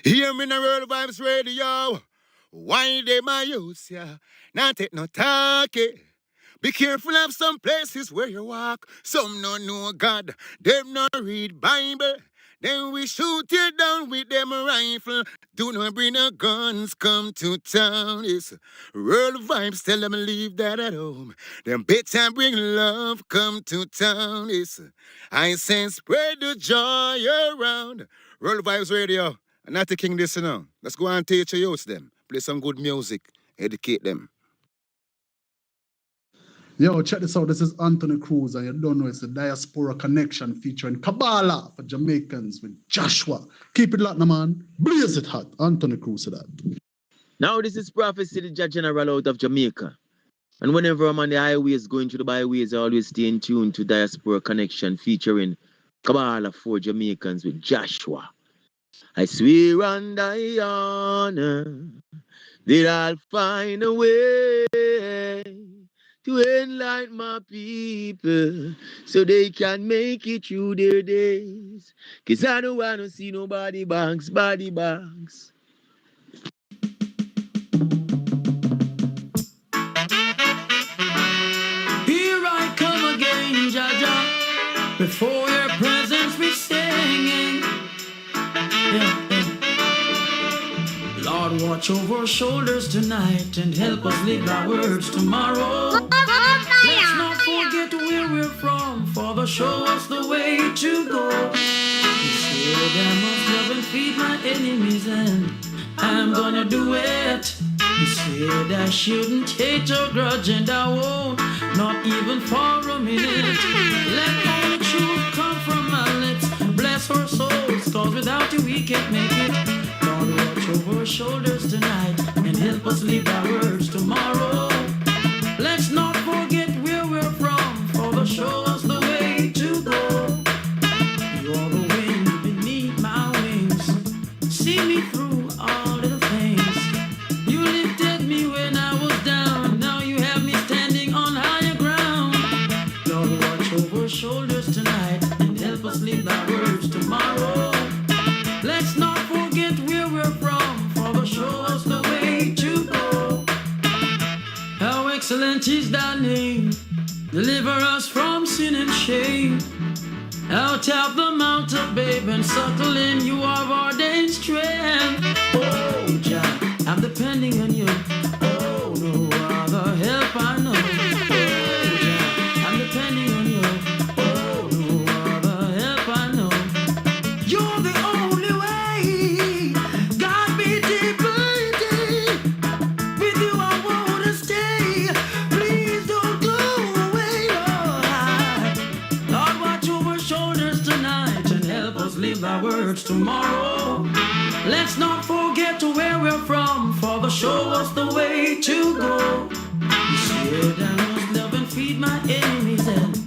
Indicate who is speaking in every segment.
Speaker 1: Hear me in the World Vibes Radio. Why they my use ya? Not take no talkie. Be careful of some places where you walk. Some no know God, them no read Bible. Then we shoot you down with them rifle. Do not bring no guns, come to town. It's World Vibes, tell them leave that at home. Them better bring love, come to town. It's I say spread the joy around. World Vibes Radio. I'm not taking this, Let's go and teach your youth them. Play some good music, educate them.
Speaker 2: Yo, check this out. This is Anthony Cruz, and you don't know it's the Diaspora Connection featuring Kabbalah for Jamaicans with Joshua. Keep it locked, man. Blaze it hot. Anthony Cruz to that.
Speaker 3: Now this is Prophecy, the Judge General out of Jamaica. And whenever I'm on the highways, going through the byways, I always stay in tune to Diaspora Connection featuring Kabbalah for Jamaicans with Joshua. I swear and I honor that I'll find a way to enlighten my people so they can make it through their days. Cause I don't want to see nobody banks, body banks.
Speaker 4: Here I come again, Jaja, before your presence we singing. Lord, watch over our shoulders tonight and help us live our words tomorrow. Let's not forget where we're from, Father, show us the way to go. You said I must love and feed my enemies, and I'm gonna do it. You said I shouldn't hate or grudge, and I won't, not even for a minute. Let all the truth come from my lips. Bless our souls, cause without you we can't make it. Lord, watch over our shoulders tonight and help us live our words tomorrow. Let's not forget where we're from, Father, show us the way to go. You're the wind beneath my wings, see me through all the things. You lifted me when I was down, now you have me standing on higher ground. Lord, watch over our shoulders tonight and help us live our words tomorrow. Let's not forget where we're from, Father, show us the way to go. How excellent is thy name, deliver us from sin and shame. Out of the mount of babe and suckle in, you are ordained strength. Oh, Jah, I'm depending on you. Oh, no other help I know. Oh, Jah, I'm depending on you. Oh, no other help I know. You're the only way. God be deep, with you I wanna stay. Please don't go away, Lord. Lord, watch over shoulders tonight and help us live our words tomorrow. Let's not forget where we're from, Father, show us the way to go. You said I must love and feed my enemies, and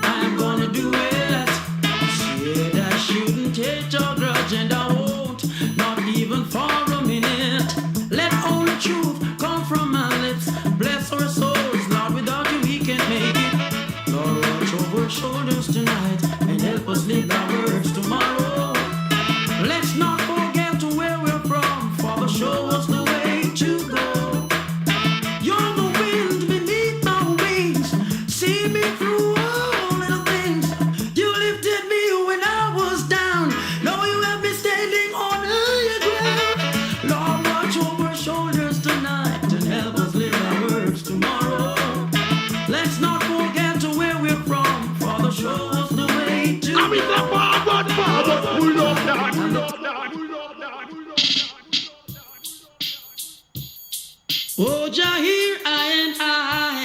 Speaker 4: I'm gonna do it. You said I shouldn't hate or grudge, and I won't, not even for a minute. Let only truth come from my lips. Bless our souls, Lord, without you we can't make it. Lord, watch over our shoulders tonight and help us live our words tomorrow. Let's not forget where we're from, Father, show us the way to go. You're the wind beneath my wings, see me through all little things. You lifted me when I was down, now you have me standing on higher ground. Lord, watch over our shoulders tonight and help us live our words tomorrow. Let's not forget where we're from, Father, show us the way to go. Oh, Jah, here I and I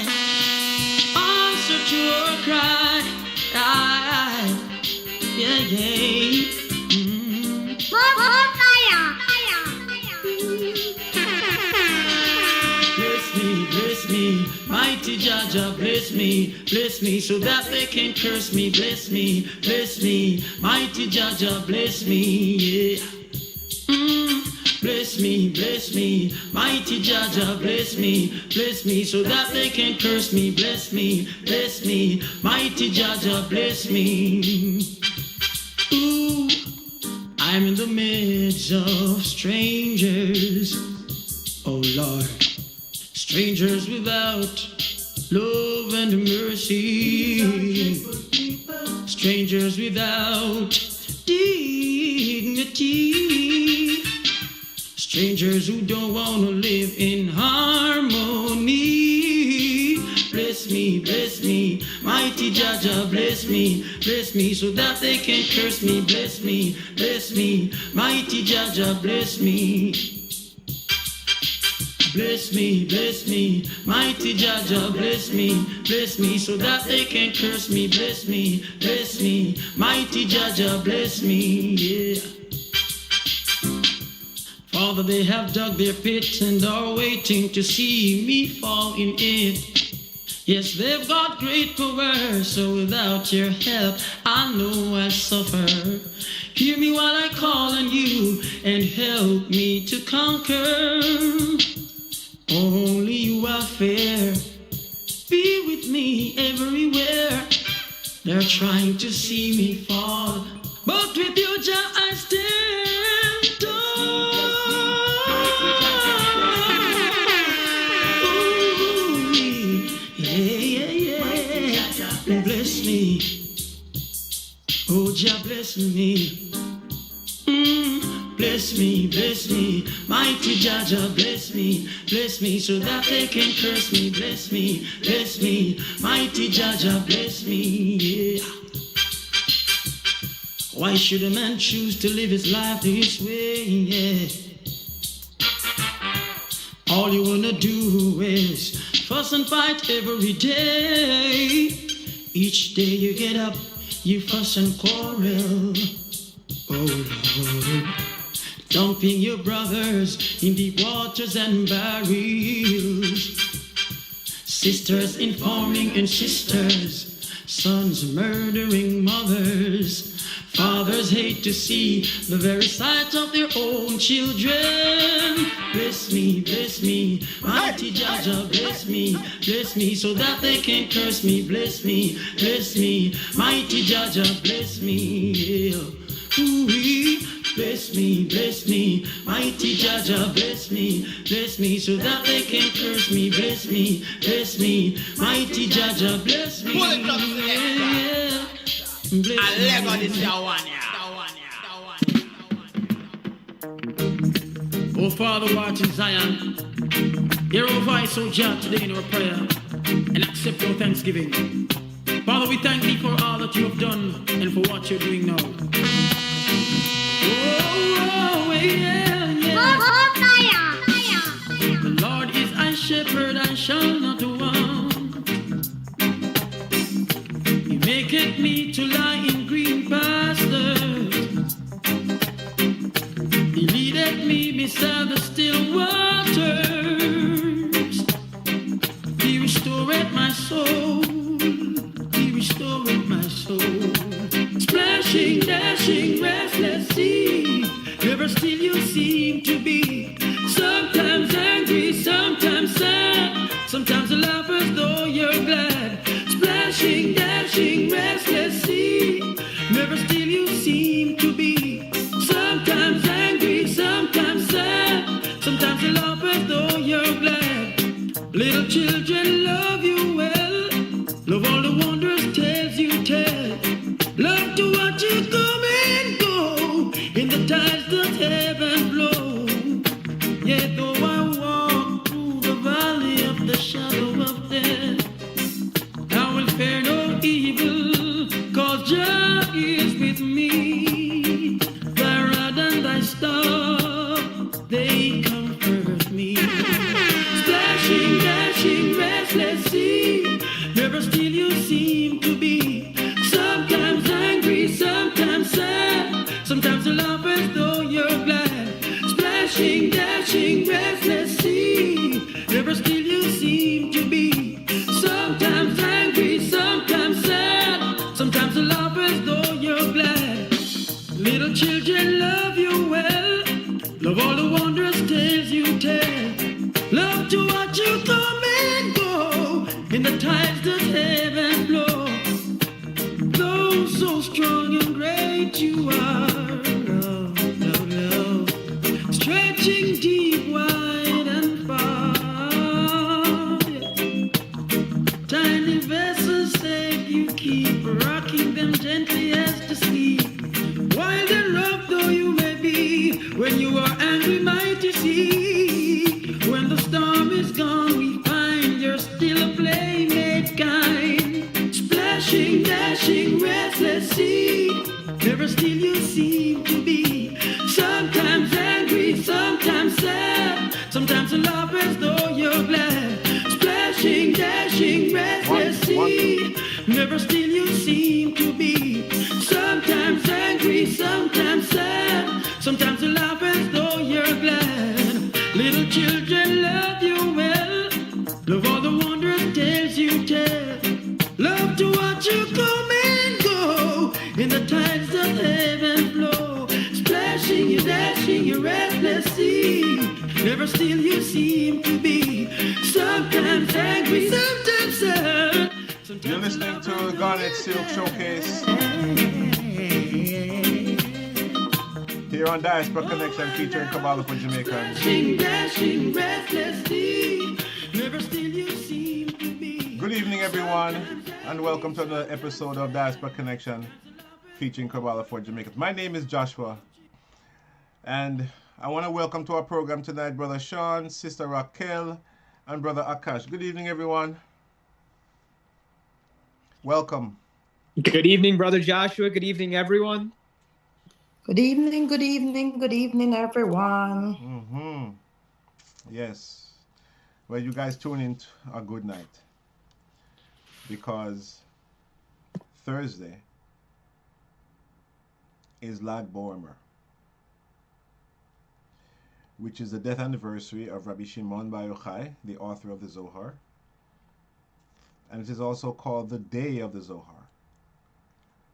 Speaker 4: answer to your cry. Yeah, yeah. Bless me, mighty Jaja, bless me, so that they can curse me. Bless me, mighty Jaja, bless me, yeah. Bless me, mighty Jaja, bless me, so that they can curse me. Bless me, mighty Jaja, bless me. Ooh, I I'm in the midst of strangers, oh Lord, strangers without love and mercy, strangers without dignity, strangers who don't want to live in harmony. Bless me, mighty Jaja, bless me, so that they can curse me. Bless me, mighty Jaja, bless me. Bless me, mighty Jaja, bless me, so that they can curse me. Bless me, mighty Jaja, bless me, yeah. Father, they have dug their pit and are waiting to see me fall in it. Yes, they've got great power, so without your help, I know I suffer. Hear me while I call on you and help me to conquer. Only you are fair. Be with me everywhere. They're trying to see me fall, but with you, Jah, I stand tall. Bless me, oh Jah, bless me. Bless me, mighty Jaja, bless me, so that they can curse me. Bless me, mighty Jaja, bless me, yeah. Why should a man choose to live his life this way, yeah? All you wanna do is fuss and fight every day. Each day you get up, you fuss and quarrel. Oh Lord, dumping your brothers in deep waters and barrels. Sisters informing and sisters, sons murdering mothers. Fathers hate to see the very sight of their own children. Bless me, mighty Jaja, bless me, so that they can curse me. Bless me, mighty Jaja, bless me, yeah. Ooh-wee. Bless me, mighty Jaja, bless me, so that they can curse me. Bless me, mighty Jaja, bless me. Yeah. Bless oh Father, watch in Zion. Hear our voice, O Jah, today in our prayer, and accept our thanksgiving. Father, we thank thee for all that you have done and for what you're doing now. Oh, yeah. The Lord is my shepherd, I shall not want. He maketh me to lie in green pastures. He leadeth me beside the still waters. He restoreth my soul. Splashing, dashing, restless sea. Never still you seem to be. Sometimes angry, sometimes sad. Sometimes you laugh as though you're glad. Splashing, dashing, restless sea. Never still you seem to be. Sometimes angry, sometimes sad. Sometimes you laugh as though you're glad. Little children love you well. Love all the wondrous tales you tell. Love to watch you come and go in the tides that heaven blow. Yet though I walk through the valley of the shadow of death, I will fear no evil, 'cause Jah is with me. Thy rod and thy staff, they comfort me. Splashing, dashing, restless sea. Never still you seem to be. Sometimes angry, sometimes sad. Sometimes you laugh as though you're glad. Splashing, dashing, restless sea. Never still you seem to be. Sometimes angry, sometimes sad. Sometimes you laugh as though you're glad. Little children love you well. Love all the wondrous tales you tell. Love to watch you come and go in the tides that heaven blow. Though so strong and great you are, When you are angry, mighty sea. When the storm is gone, we find you're still a playmate kind. Splashing, dashing, restless sea. Never still you seem to be. Sometimes angry, sometimes sad. Sometimes you laugh as though you're glad. Splashing, dashing, restless sea. Never still you seem to be. Sometimes angry, sometimes sad. Sometimes you laugh as though you're glad. Little children love you well. Love all the wondrous tales you tell. Love to watch you come and go in the tides of heaven flow. Splashing, you dashing, you restless sea. Never still you seem to be. Sometimes angry, sometimes sad.
Speaker 5: You're listening to Garnet Silk Showcase here on Diaspora Connection featuring Kabbalah for Jamaicans.
Speaker 4: Dashing, restless sea. Never still you seem to be.
Speaker 5: Good evening, everyone, and welcome to another episode of Diaspora Connection featuring Kabbalah for Jamaicans. My name is Joshua, and I want to welcome to our program tonight Brother Sean, Sister Raquel, and Brother Akash. Good evening, everyone. Welcome.
Speaker 6: Good evening, Brother Joshua. Good evening, everyone.
Speaker 7: Good evening, good evening, good evening, everyone.
Speaker 5: Yes. Well, you guys tune in a good night, because Thursday is Lag Boimer, which is the death anniversary of Rabbi Shimon Bar Yochai, the author of the Zohar. And it is also called the Day of the Zohar,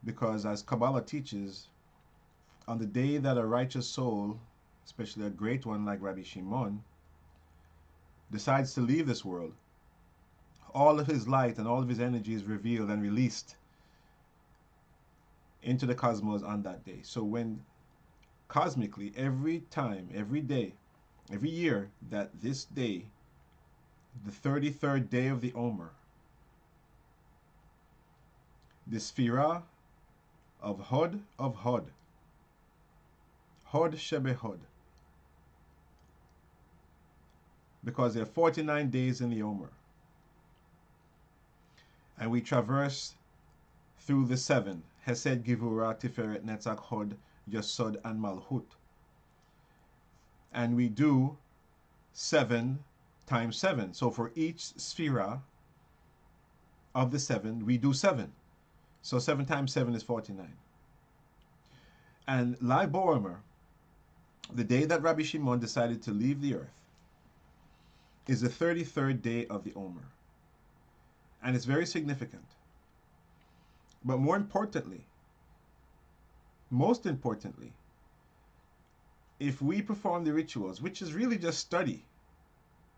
Speaker 5: because as Kabbalah teaches, on the day that a righteous soul, especially a great one like Rabbi Shimon, decides to leave this world, all of his light and all of his energy is revealed and released into the cosmos on that day. So when cosmically, every time, every day, every year that this day, the 33rd day of the Omer, the Sphira of Hod, Hod Shebe Hod, because there are 49 days in the Omer, and we traverse through the 7, Hesed, Givura, Tiferet, Netzach, Hod, Yesod, and Malchut, and we do 7 times 7. So for each Sphira of the 7, we do 7. So 7 times 7 is 49. And Lag Boimer, the day that Rabbi Shimon decided to leave the earth, is the 33rd day of the Omer. And it's very significant. But most importantly, if we perform the rituals, which is really just study,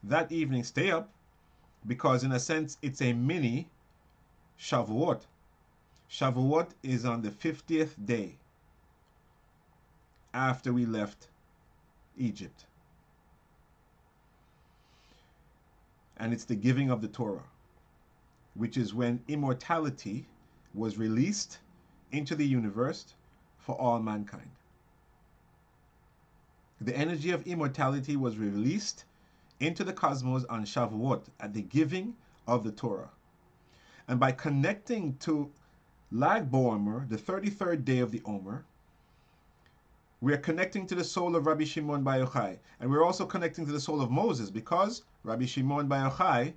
Speaker 5: that evening stay up, because in a sense it's a mini Shavuot. Shavuot is on the 50th day after we left Egypt. And it's the giving of the Torah, which is when immortality was released into the universe for all mankind. The energy of immortality was released into the cosmos on Shavuot at the giving of the Torah. And by connecting to Lag Boimer, the 33rd day of the Omer, we are connecting to the soul of Rabbi Shimon Bar Yochai, and we're also connecting to the soul of Moses, because Rabbi Shimon Bar Yochai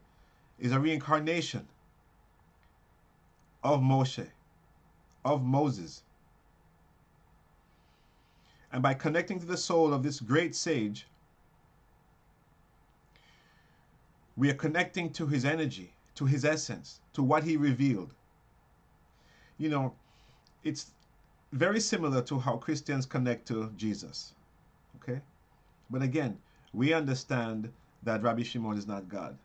Speaker 5: is a reincarnation of Moshe, of Moses. And by connecting to the soul of this great sage, we are connecting to his energy, to his essence, to what he revealed. You know, it's very similar to how Christians connect to Jesus, okay? But again, we understand that Rabbi Shimon is not God.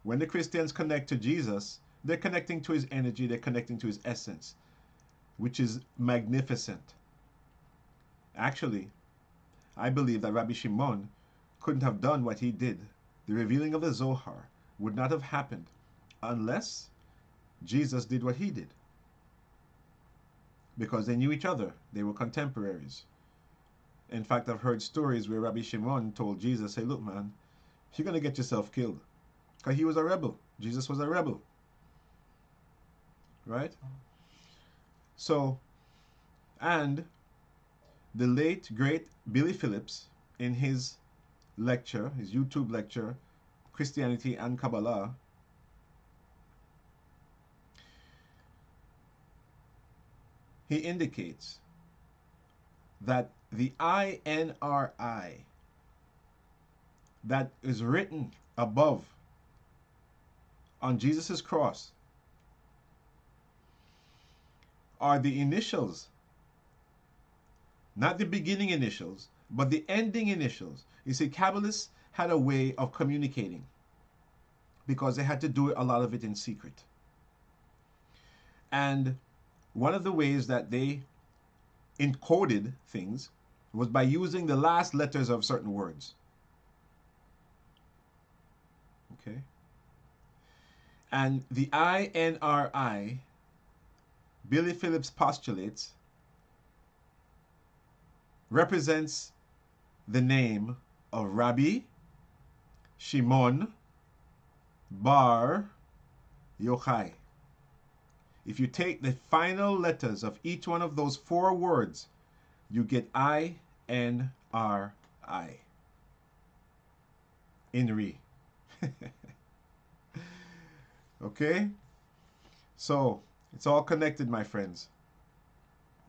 Speaker 5: When the Christians connect to Jesus, they're connecting to his energy, they're connecting to his essence, which is magnificent. Actually, I believe that Rabbi Shimon couldn't have done what he did. The revealing of the Zohar would not have happened unless Jesus did what he did. Because they knew each other. They were contemporaries. In fact, I've heard stories where Rabbi Shimon told Jesus, "Hey, look, man, you're gonna get yourself killed," because he was a rebel. Jesus was a rebel, right? So, and the late great Billy Phillips, in his lecture, his YouTube lecture, Christianity and Kabbalah, he indicates that the INRI that is written above on Jesus' cross are the initials, not the beginning initials, but the ending initials. You see, Kabbalists had a way of communicating because they had to do a lot of it in secret. And one of the ways that they encoded things was by using the last letters of certain words. Okay? And the INRI, Billy Phillips postulates, represents the name of Rabbi Shimon Bar Yochai. If you take the final letters of each one of those 4 words, you get INRI. Inri. Okay? So, it's all connected, my friends.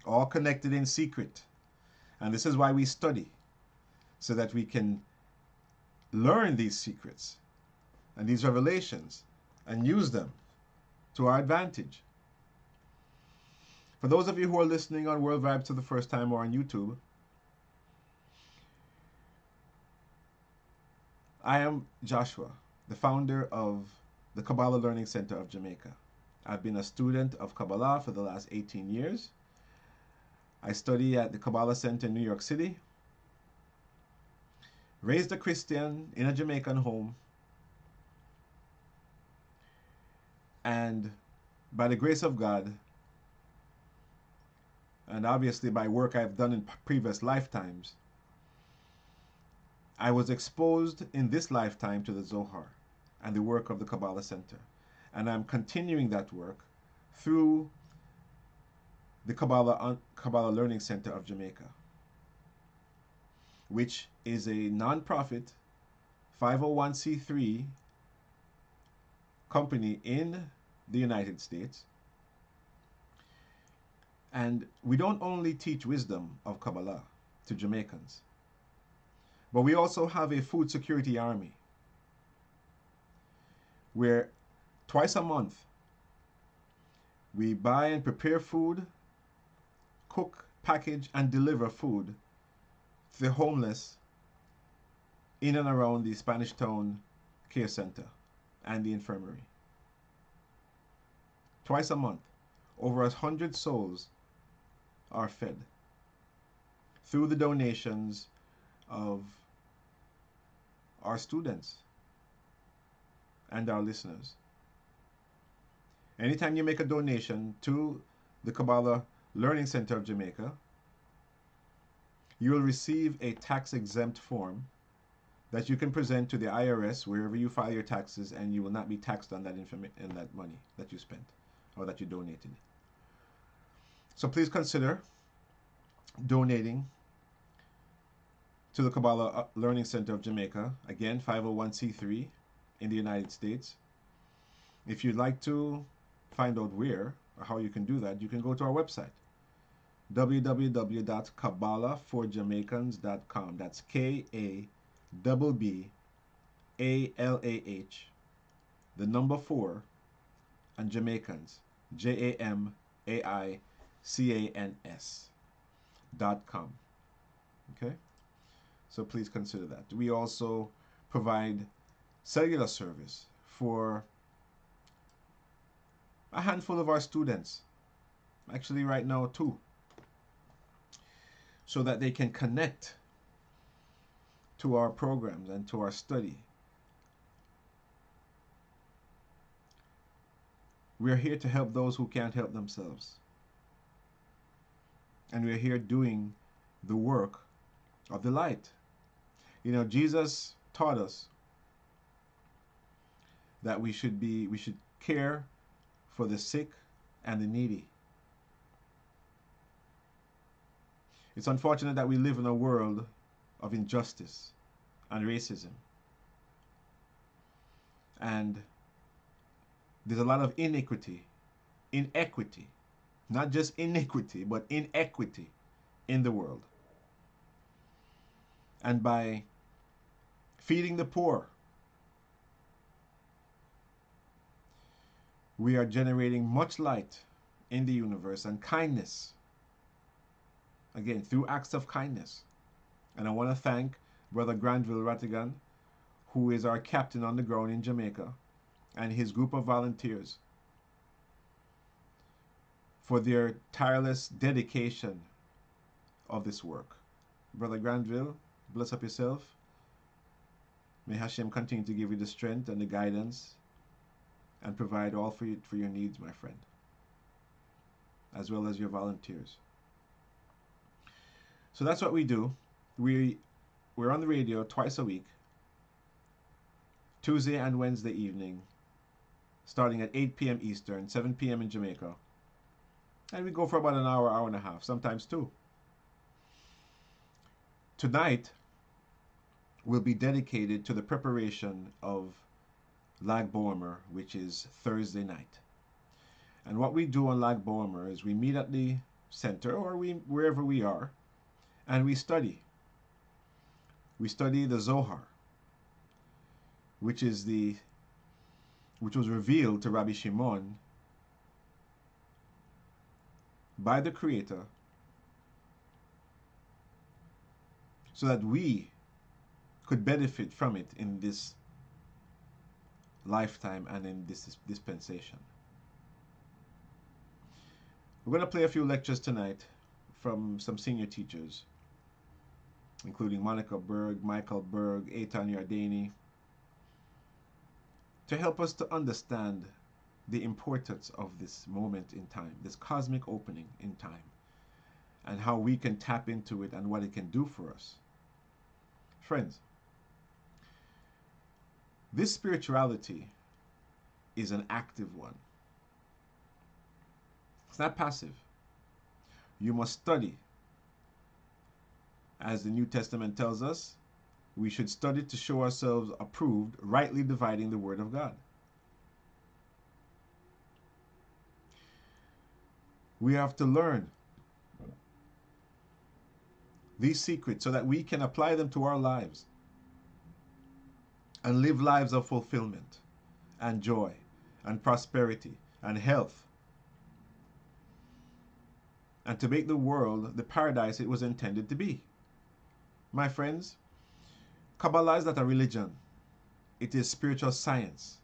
Speaker 5: All connected in secret. And this is why we study, so that we can learn these secrets and these revelations and use them to our advantage. For those of you who are listening on World Vibes for the first time or on YouTube, I am Joshua, the founder of the Kabbalah Learning Center of Jamaica. I've been a student of Kabbalah for the last 18 years. I study at the Kabbalah Center in New York City. Raised a Christian in a Jamaican home. And by the grace of God, and obviously by work I've done in previous lifetimes, I was exposed in this lifetime to the Zohar and the work of the Kabbalah Center. And I'm continuing that work through the Kabbalah Learning Center of Jamaica, which is a non-profit 501c3 company in the United States. And we don't only teach wisdom of Kabbalah to Jamaicans, but we also have a food security army where twice a month we buy and prepare food, cook, package, and deliver food to the homeless in and around the Spanish Town Care Center and the infirmary. Twice a month, over 100 souls are fed through the donations of our students and our listeners. Anytime you make a donation to the Kabbalah Learning Center of Jamaica, you will receive a tax-exempt form that you can present to the IRS wherever you file your taxes, and you will not be taxed on that that money that you spent or that you donated. So please consider donating to the Kabbalah Learning Center of Jamaica, again 501c3 in the United States. If you'd like to find out where or how you can do that, you can go to our website, www.kabbalahforjamaicans.com. That's KABBALAH, the number 4, and Jamaicans, JAMAICANS.com. Okay? So please consider that. We also provide cellular service for a handful of our students, actually right now 2, so that they can connect to our programs and to our study. We're here to help those who can't help themselves. And we're here doing the work of the light. You know, Jesus taught us that we should care for the sick and the needy. It's unfortunate that we live in a world of injustice and racism. And there's a lot of inequity, not just iniquity, but inequity in the world. And by feeding the poor, we are generating much light in the universe and kindness. Again, through acts of kindness. And I want to thank Brother Granville Rattigan, who is our captain on the ground in Jamaica, and his group of volunteers for their tireless dedication of this work. Brother Granville, bless up yourself. May Hashem continue to give you the strength and the guidance and provide all for your needs, my friend, as well as your volunteers. So that's what we do. We're on the radio twice a week, Tuesday and Wednesday evening, starting at 8 p.m. Eastern, 7 p.m. in Jamaica. And we go for about an hour, hour and a half, sometimes two. Tonight will be dedicated to the preparation of Lag Bomer, which is Thursday night. And what we do on Lag Bomer is we meet at the center or wherever we are, and we study. We study the Zohar, which was revealed to Rabbi Shimon by the Creator, so that we could benefit from it in this lifetime and in this dispensation. We're going to play a few lectures tonight from some senior teachers, including Monica Berg, Michael Berg, Eitan Yardeni, to help us to understand the importance of this moment in time, this cosmic opening in time, and how we can tap into it and what it can do for us. Friends, this spirituality is an active one. It's not passive. You must study. As the New Testament tells us, we should study to show ourselves approved, rightly dividing the Word of God. We have to learn these secrets so that we can apply them to our lives and live lives of fulfillment and joy and prosperity and health, and to make the world the paradise it was intended to be. My friends, Kabbalah is not a religion. It is spiritual science.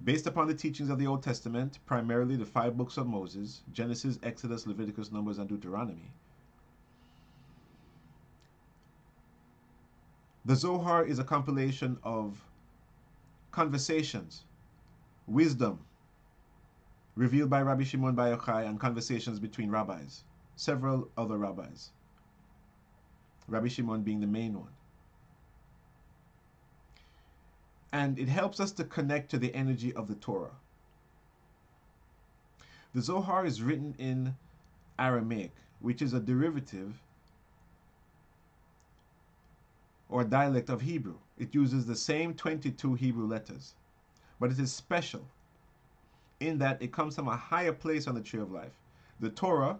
Speaker 5: Based upon the teachings of the Old Testament, primarily the 5 books of Moses, Genesis, Exodus, Leviticus, Numbers, and Deuteronomy, the Zohar is a compilation of conversations, wisdom, revealed by Rabbi Shimon Bar Yochai, and conversations between rabbis, several other rabbis, Rabbi Shimon being the main one. And it helps us to connect to the energy of the Torah. The Zohar is written in Aramaic, which is a derivative or dialect of Hebrew. It uses the same 22 Hebrew letters, but it is special in that it comes from a higher place on the tree of life. The Torah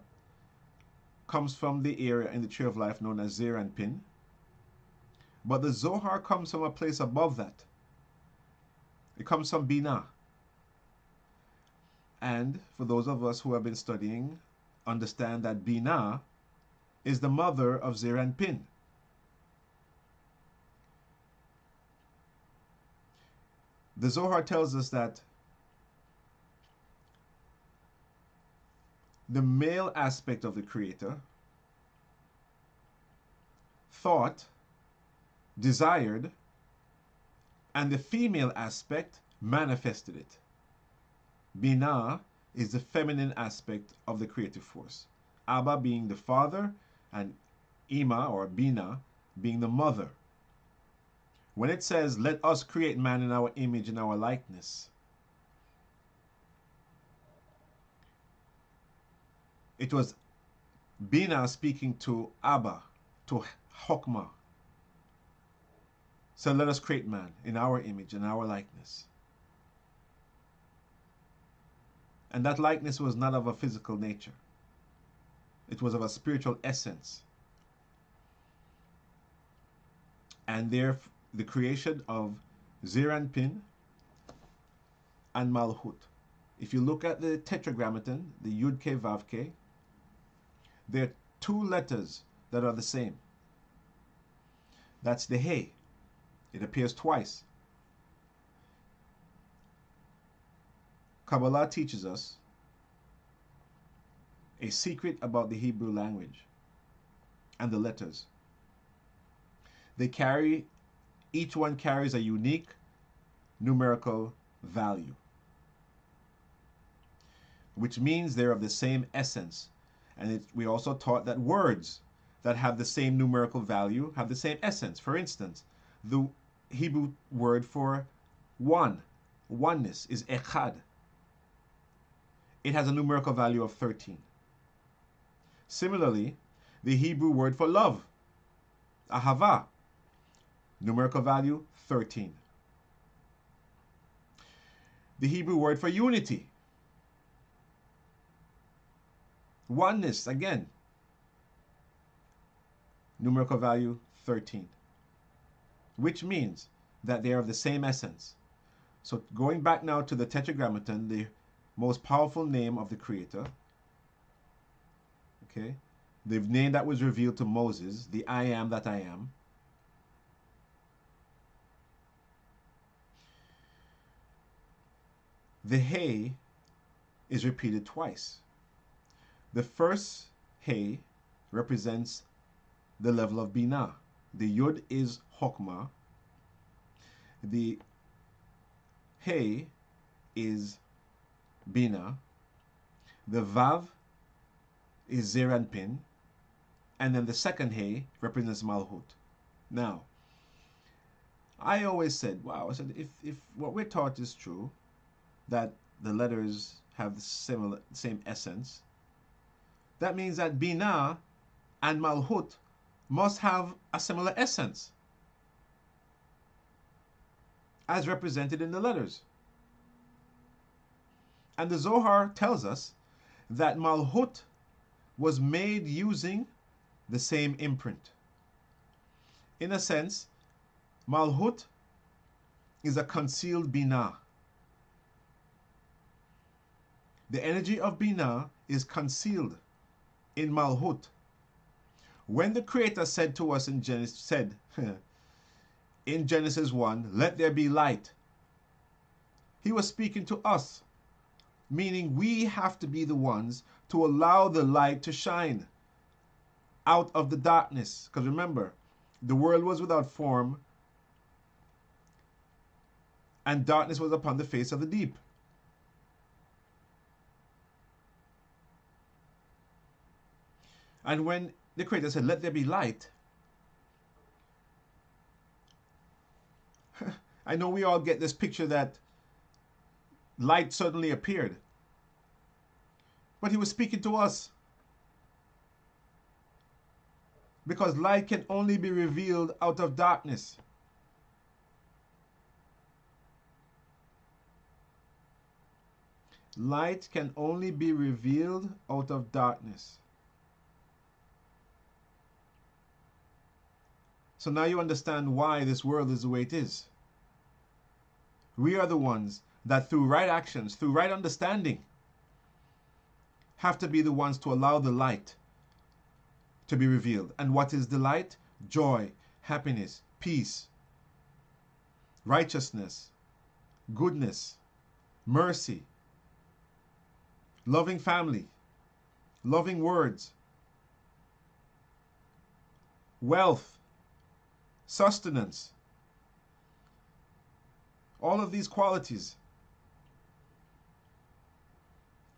Speaker 5: comes from the area in the tree of life known as Zeir and Pin, but the Zohar comes from a place above that. It comes from Binah. And for those of us who have been studying, understand that Binah is the mother of Zeir and Pin. The Zohar tells us that the male aspect of the Creator thought, desired, and the female aspect manifested it. Binah is the feminine aspect of the creative force. Abba being the father, and Ima or Bina being the mother. When it says, let us create man in our image and our likeness, it was Bina speaking to Abba, to Chokmah. So let us create man in our image and our likeness. And that likeness was not of a physical nature. It was of a spiritual essence. And there, the creation of Zeranpin and Malhut. If you look at the Tetragrammaton, the Yud Ke Vav Ke, there are two letters that are the same. That's the He. It appears twice. Kabbalah teaches us a secret about the Hebrew language and the letters. Each one carries a unique numerical value, which means they're of the same essence. And we also taught that words that have the same numerical value have the same essence. For instance, the Hebrew word for oneness is echad. It has a numerical value of 13. Similarly, the Hebrew word for love, ahava, numerical value 13. The Hebrew word for unity, oneness, again, numerical value 13, which means that they are of the same essence. So going back now to the Tetragrammaton, the most powerful name of the Creator, okay, the name that was revealed to Moses, the I am that I am, the He is repeated twice. The first He represents the level of Binah. The Yud is Chokmah. The He is Binah. The Vav is Zeranpin. And then the second He represents Malhut. Now, I always said, wow, I said, if what we're taught is true, that the letters have the same essence, that means that Binah and Malhut must have a similar essence as represented in the letters. And the Zohar tells us that Malhut was made using the same imprint. In a sense, Malhut is a concealed Binah. The energy of Binah is concealed in Malhut. When the Creator said to us in Genesis 1, let there be light, He was speaking to us, meaning we have to be the ones to allow the light to shine out of the darkness. Because remember, the world was without form and darkness was upon the face of the deep. And when the Creator said, let there be light, I know we all get this picture that light suddenly appeared. But He was speaking to us. Because light can only be revealed out of darkness. Light can only be revealed out of darkness. So now you understand why this world is the way it is. We are the ones that through right actions, through right understanding, have to be the ones to allow the light to be revealed. And what is the light? Joy, happiness, peace, righteousness, goodness, mercy, loving family, loving words, wealth, sustenance, all of these qualities.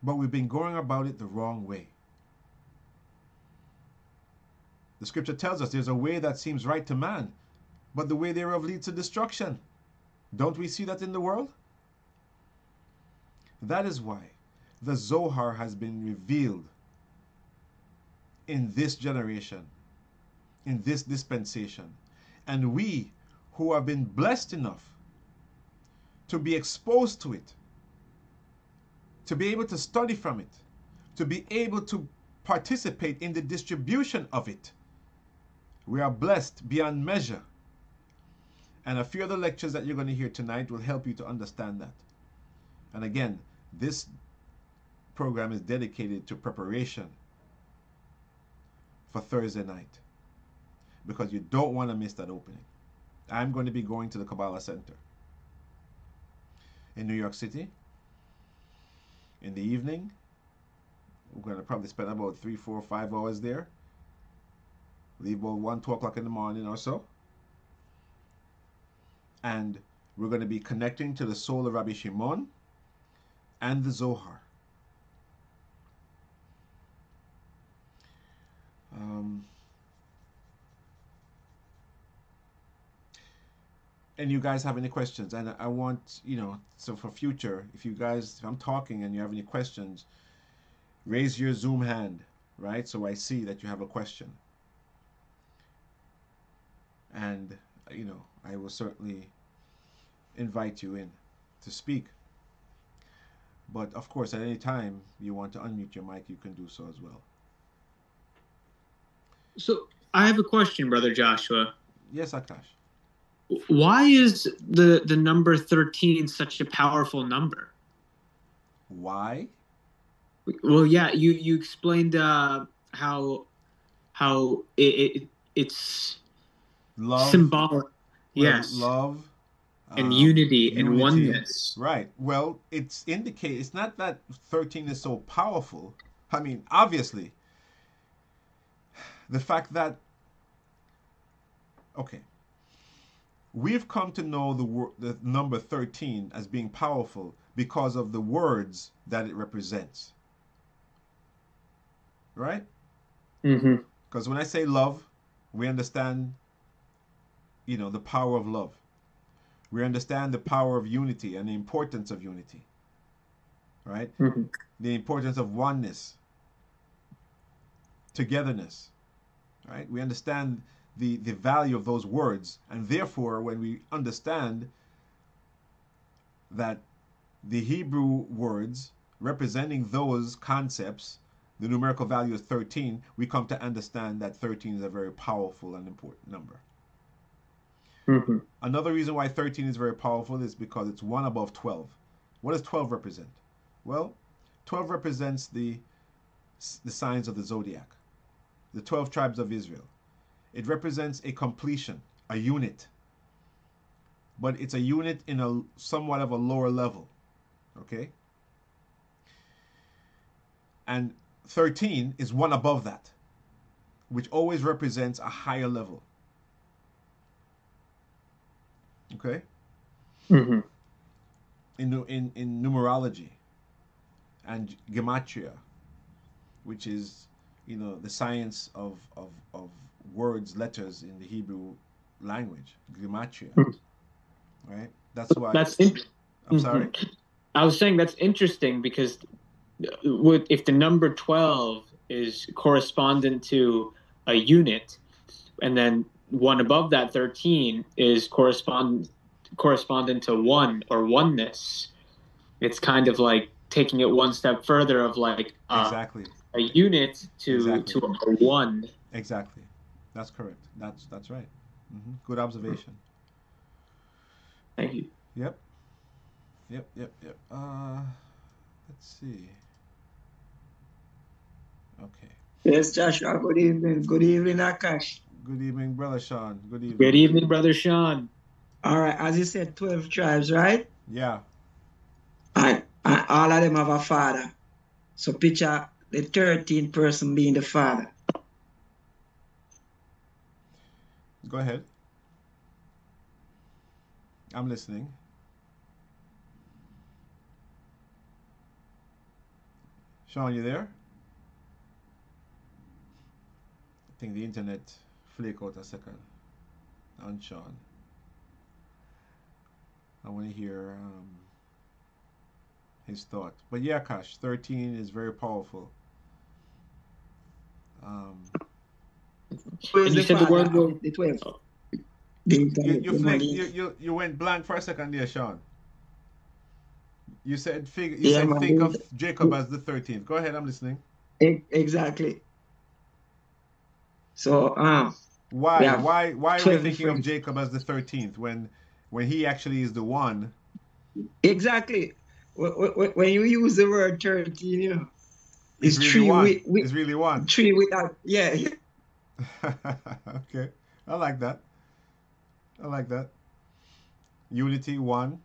Speaker 5: But we've been going about it the wrong way. The scripture tells us there's a way that seems right to man, but the way thereof leads to destruction. Don't we see that in the world? That is why the Zohar has been revealed in this generation, in this dispensation. And we who have been blessed enough to be exposed to it, to be able to study from it, to be able to participate in the distribution of it, we are blessed beyond measure. And a few of the lectures that you're going to hear tonight will help you to understand that. And again, this program is dedicated to preparation for Thursday night, because you don't want to miss that opening. I'm going to be going to the Kabbalah Center in New York City in the evening. We're going to probably spend about 3, 4, 5 hours there. Leave about 1, 2 o'clock in the morning or so. And we're going to be connecting to the soul of Rabbi Shimon and the Zohar. And you guys have any questions? And I want, so for future, if I'm talking and you have any questions, raise your Zoom hand, right? So I see that you have a question. And, I will certainly invite you in to speak. But of course, at any time you want to unmute your mic, you can do so as well.
Speaker 6: So I have a question, Brother Joshua.
Speaker 5: Yes, Akash.
Speaker 6: Why is the number 13 such a powerful number?
Speaker 5: Why?
Speaker 6: Well, yeah, you explained how it's
Speaker 5: Love,
Speaker 6: symbolic.
Speaker 5: well,
Speaker 6: Yes.
Speaker 5: love
Speaker 6: And unity and oneness.
Speaker 5: Right. Well, it's not that 13 is so powerful. I mean, obviously, the fact that, okay, we've come to know the number 13 as being powerful because of the words that it represents. Right?
Speaker 6: Mm-hmm.
Speaker 5: Because when I say love, we understand, the power of love. We understand the power of unity and the importance of unity. Right?
Speaker 6: Mm-hmm.
Speaker 5: The importance of oneness, togetherness. Right? We understand the value of those words, and therefore when we understand that the Hebrew words representing those concepts, the numerical value is 13, we come to understand that 13 is a very powerful and important number.
Speaker 6: Mm-hmm.
Speaker 5: Another reason why 13 is very powerful is because it's 1 above 12. What does 12 represent? Well, 12 represents the signs of the zodiac, the 12 tribes of Israel. It represents a completion, a unit. But it's a unit in a somewhat of a lower level. Okay? And 13 is 1 above that, which always represents a higher level. Okay?
Speaker 6: Mm-hmm.
Speaker 5: In numerology and gematria, which is, the science of words, letters in the Hebrew language, gematria.
Speaker 6: Mm-hmm.
Speaker 5: Right? That's why. I'm sorry?
Speaker 6: I was saying that's interesting because if the number 12 is correspondent to a unit, and then 1 above that 13 is correspondent to 1 or oneness, it's kind of like taking it one step further of like
Speaker 5: Exactly.
Speaker 6: a unit to a 1.
Speaker 5: Exactly. That's correct. That's right. Mm-hmm. Good observation.
Speaker 6: Thank you.
Speaker 5: Yep. Let's see. Okay.
Speaker 8: Yes, Joshua, good evening. Good evening, Akash.
Speaker 5: Good evening, Brother Sean. Good evening.
Speaker 6: Good evening, Brother Sean.
Speaker 8: All right, as you said, 12 tribes, right?
Speaker 5: Yeah.
Speaker 8: And all of them have a father. So picture the 13th person being the father.
Speaker 5: Go ahead. I'm listening. Sean, you there? I think the internet flake out a second on Sean. I want to hear his thought. But yeah, Kash, 13 is very powerful.
Speaker 8: Who is
Speaker 6: And you
Speaker 8: the
Speaker 6: said the
Speaker 8: father
Speaker 6: word
Speaker 8: of
Speaker 6: will.
Speaker 8: the 12?
Speaker 6: Oh,
Speaker 5: You went blank for a second there, Sean. You said
Speaker 8: Yeah, man.
Speaker 5: think of Jacob as the 13th. Go ahead, I'm listening.
Speaker 8: Exactly. So we
Speaker 5: Why?
Speaker 8: have
Speaker 5: Why are we
Speaker 8: 12
Speaker 5: thinking of
Speaker 8: different.
Speaker 5: Jacob as the 13th when he actually is the one?
Speaker 8: Exactly. When you use the word 13,
Speaker 5: It's
Speaker 8: it's
Speaker 5: really
Speaker 8: three
Speaker 5: one.
Speaker 8: with
Speaker 5: It's really one.
Speaker 8: three without. Yeah.
Speaker 5: Okay. I like that. I like that. Unity one.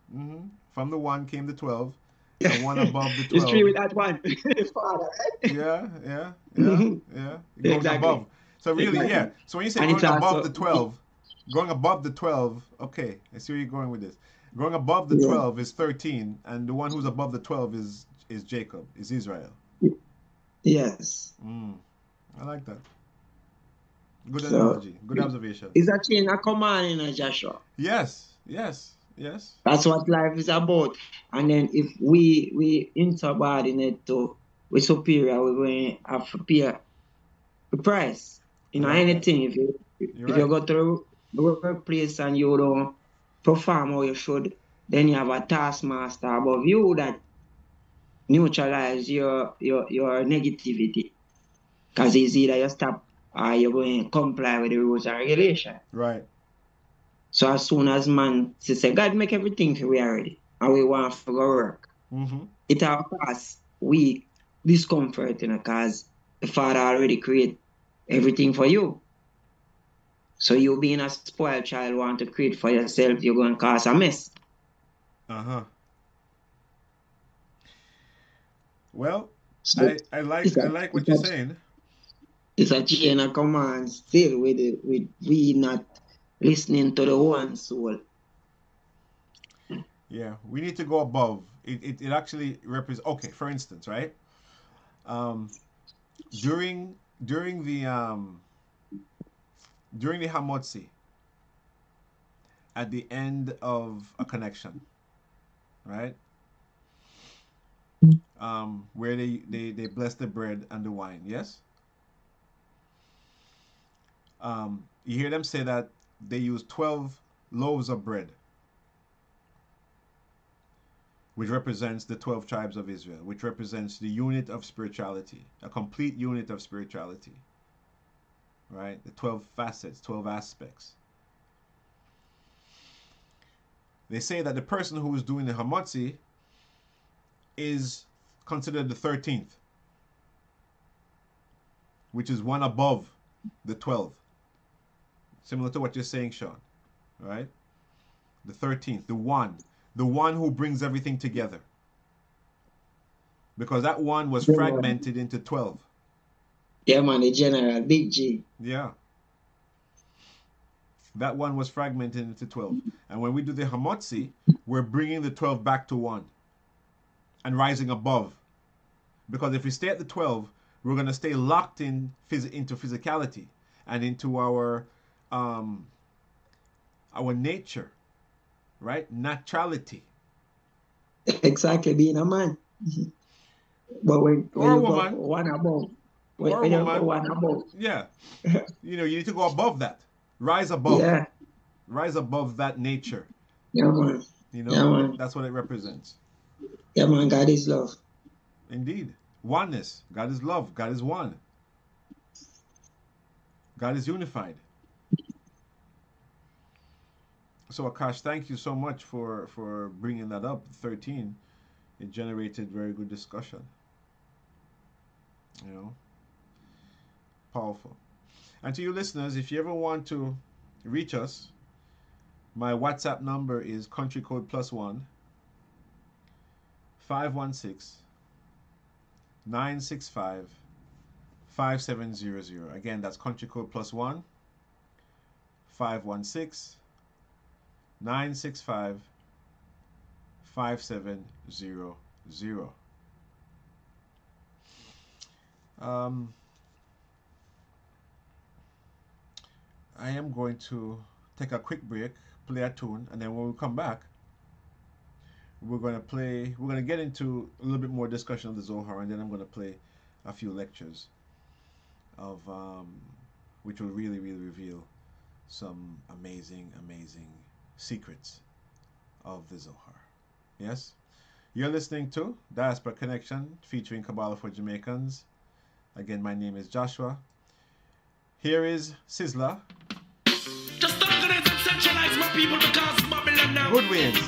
Speaker 5: From the one came the 12, and one above the
Speaker 8: It's three
Speaker 5: 12.
Speaker 8: without one. Father, right?
Speaker 5: Yeah. It goes
Speaker 8: Exactly.
Speaker 5: above. So really, yeah.
Speaker 8: Exactly.
Speaker 5: So when you say
Speaker 8: And it's
Speaker 5: going above the
Speaker 8: also
Speaker 5: 12, going above the 12, okay, I see where you're going with this. Going above the
Speaker 8: yeah.
Speaker 5: 12 is 13, and the one who's above the 12 is Jacob, is Israel.
Speaker 8: Yes.
Speaker 5: I like that. Good
Speaker 8: So
Speaker 5: analogy. Good observation.
Speaker 8: it's a chain of command in Joshua.
Speaker 5: Yes.
Speaker 8: That's what life is about. And then if we insubordinate to we superior, we're going to have to pay the price.
Speaker 5: I like that.
Speaker 8: Anything
Speaker 5: You're
Speaker 8: if you
Speaker 5: right.
Speaker 8: go to the workplace and you don't perform how you should, then you have a taskmaster above you that neutralize your negativity. Because it's either you stop or you're going to comply with the rules and regulations.
Speaker 5: Right.
Speaker 8: So as soon as man say, God make everything for we already, and we want to go work, it will cause we discomfort, because the Father already create everything for you. So you being a spoiled child want to create for yourself, you're going to cause a mess.
Speaker 5: Well,
Speaker 8: So
Speaker 5: I
Speaker 8: it's
Speaker 5: like what you're saying.
Speaker 8: it's a chain of command still with we not listening to the one soul.
Speaker 5: Yeah, we need to go above. It actually represents. Okay, for instance, right? Um, during the Hamotzi, at the end of a connection, right? Where they bless the bread and the wine. Yes. You hear them say that they use 12 loaves of bread, which represents the 12 tribes of Israel, which represents the unit of spirituality, a complete unit of spirituality, right? The 12 facets, 12 aspects. They say that the person who is doing the Hamotzi is considered the 13th, which is one above the 12. Similar to what you're saying, Sean, right? The 13th, the one who brings everything together. Because that one was fragmented into 12.
Speaker 8: Yeah, man, the general, big G.
Speaker 5: Yeah. That one was fragmented into 12. And when we do the Hamotzi, we're bringing the 12 back to one and rising above. Because if we stay at the 12, we're going to stay locked into physicality and into our nature, right? Naturality.
Speaker 8: Exactly, being a man. But when
Speaker 5: Or a
Speaker 8: you go
Speaker 5: woman.
Speaker 8: one above,
Speaker 5: Or a
Speaker 8: when you go
Speaker 5: woman.
Speaker 8: one above,
Speaker 5: Yeah. You need to go above that. Rise above.
Speaker 8: yeah,
Speaker 5: Rise above that nature.
Speaker 8: yeah, man, yeah, man,
Speaker 5: That's what it represents.
Speaker 8: yeah, man. God is love.
Speaker 5: Indeed. Oneness. God is love. God is one. God is unified. So Akash, thank you so much for bringing that up. 13, it generated very good discussion. Powerful. And to you listeners, if you ever want to reach us, my WhatsApp number is country code +1 516 965 5700. Again, that's country code +1 516 965 5700. I am going to take a quick break, play a tune, and then when we come back, we're going to get into a little bit more discussion of the Zohar, and then I'm going to play a few lectures of which will really, really reveal some amazing, amazing secrets of the Zohar. Yes? You're listening to Diaspora Connection featuring Kabbalah for Jamaicans. Again, my name is Joshua. Here is Sizzla.
Speaker 4: Just organize and centralize my people because Babylon now.
Speaker 5: Good winds.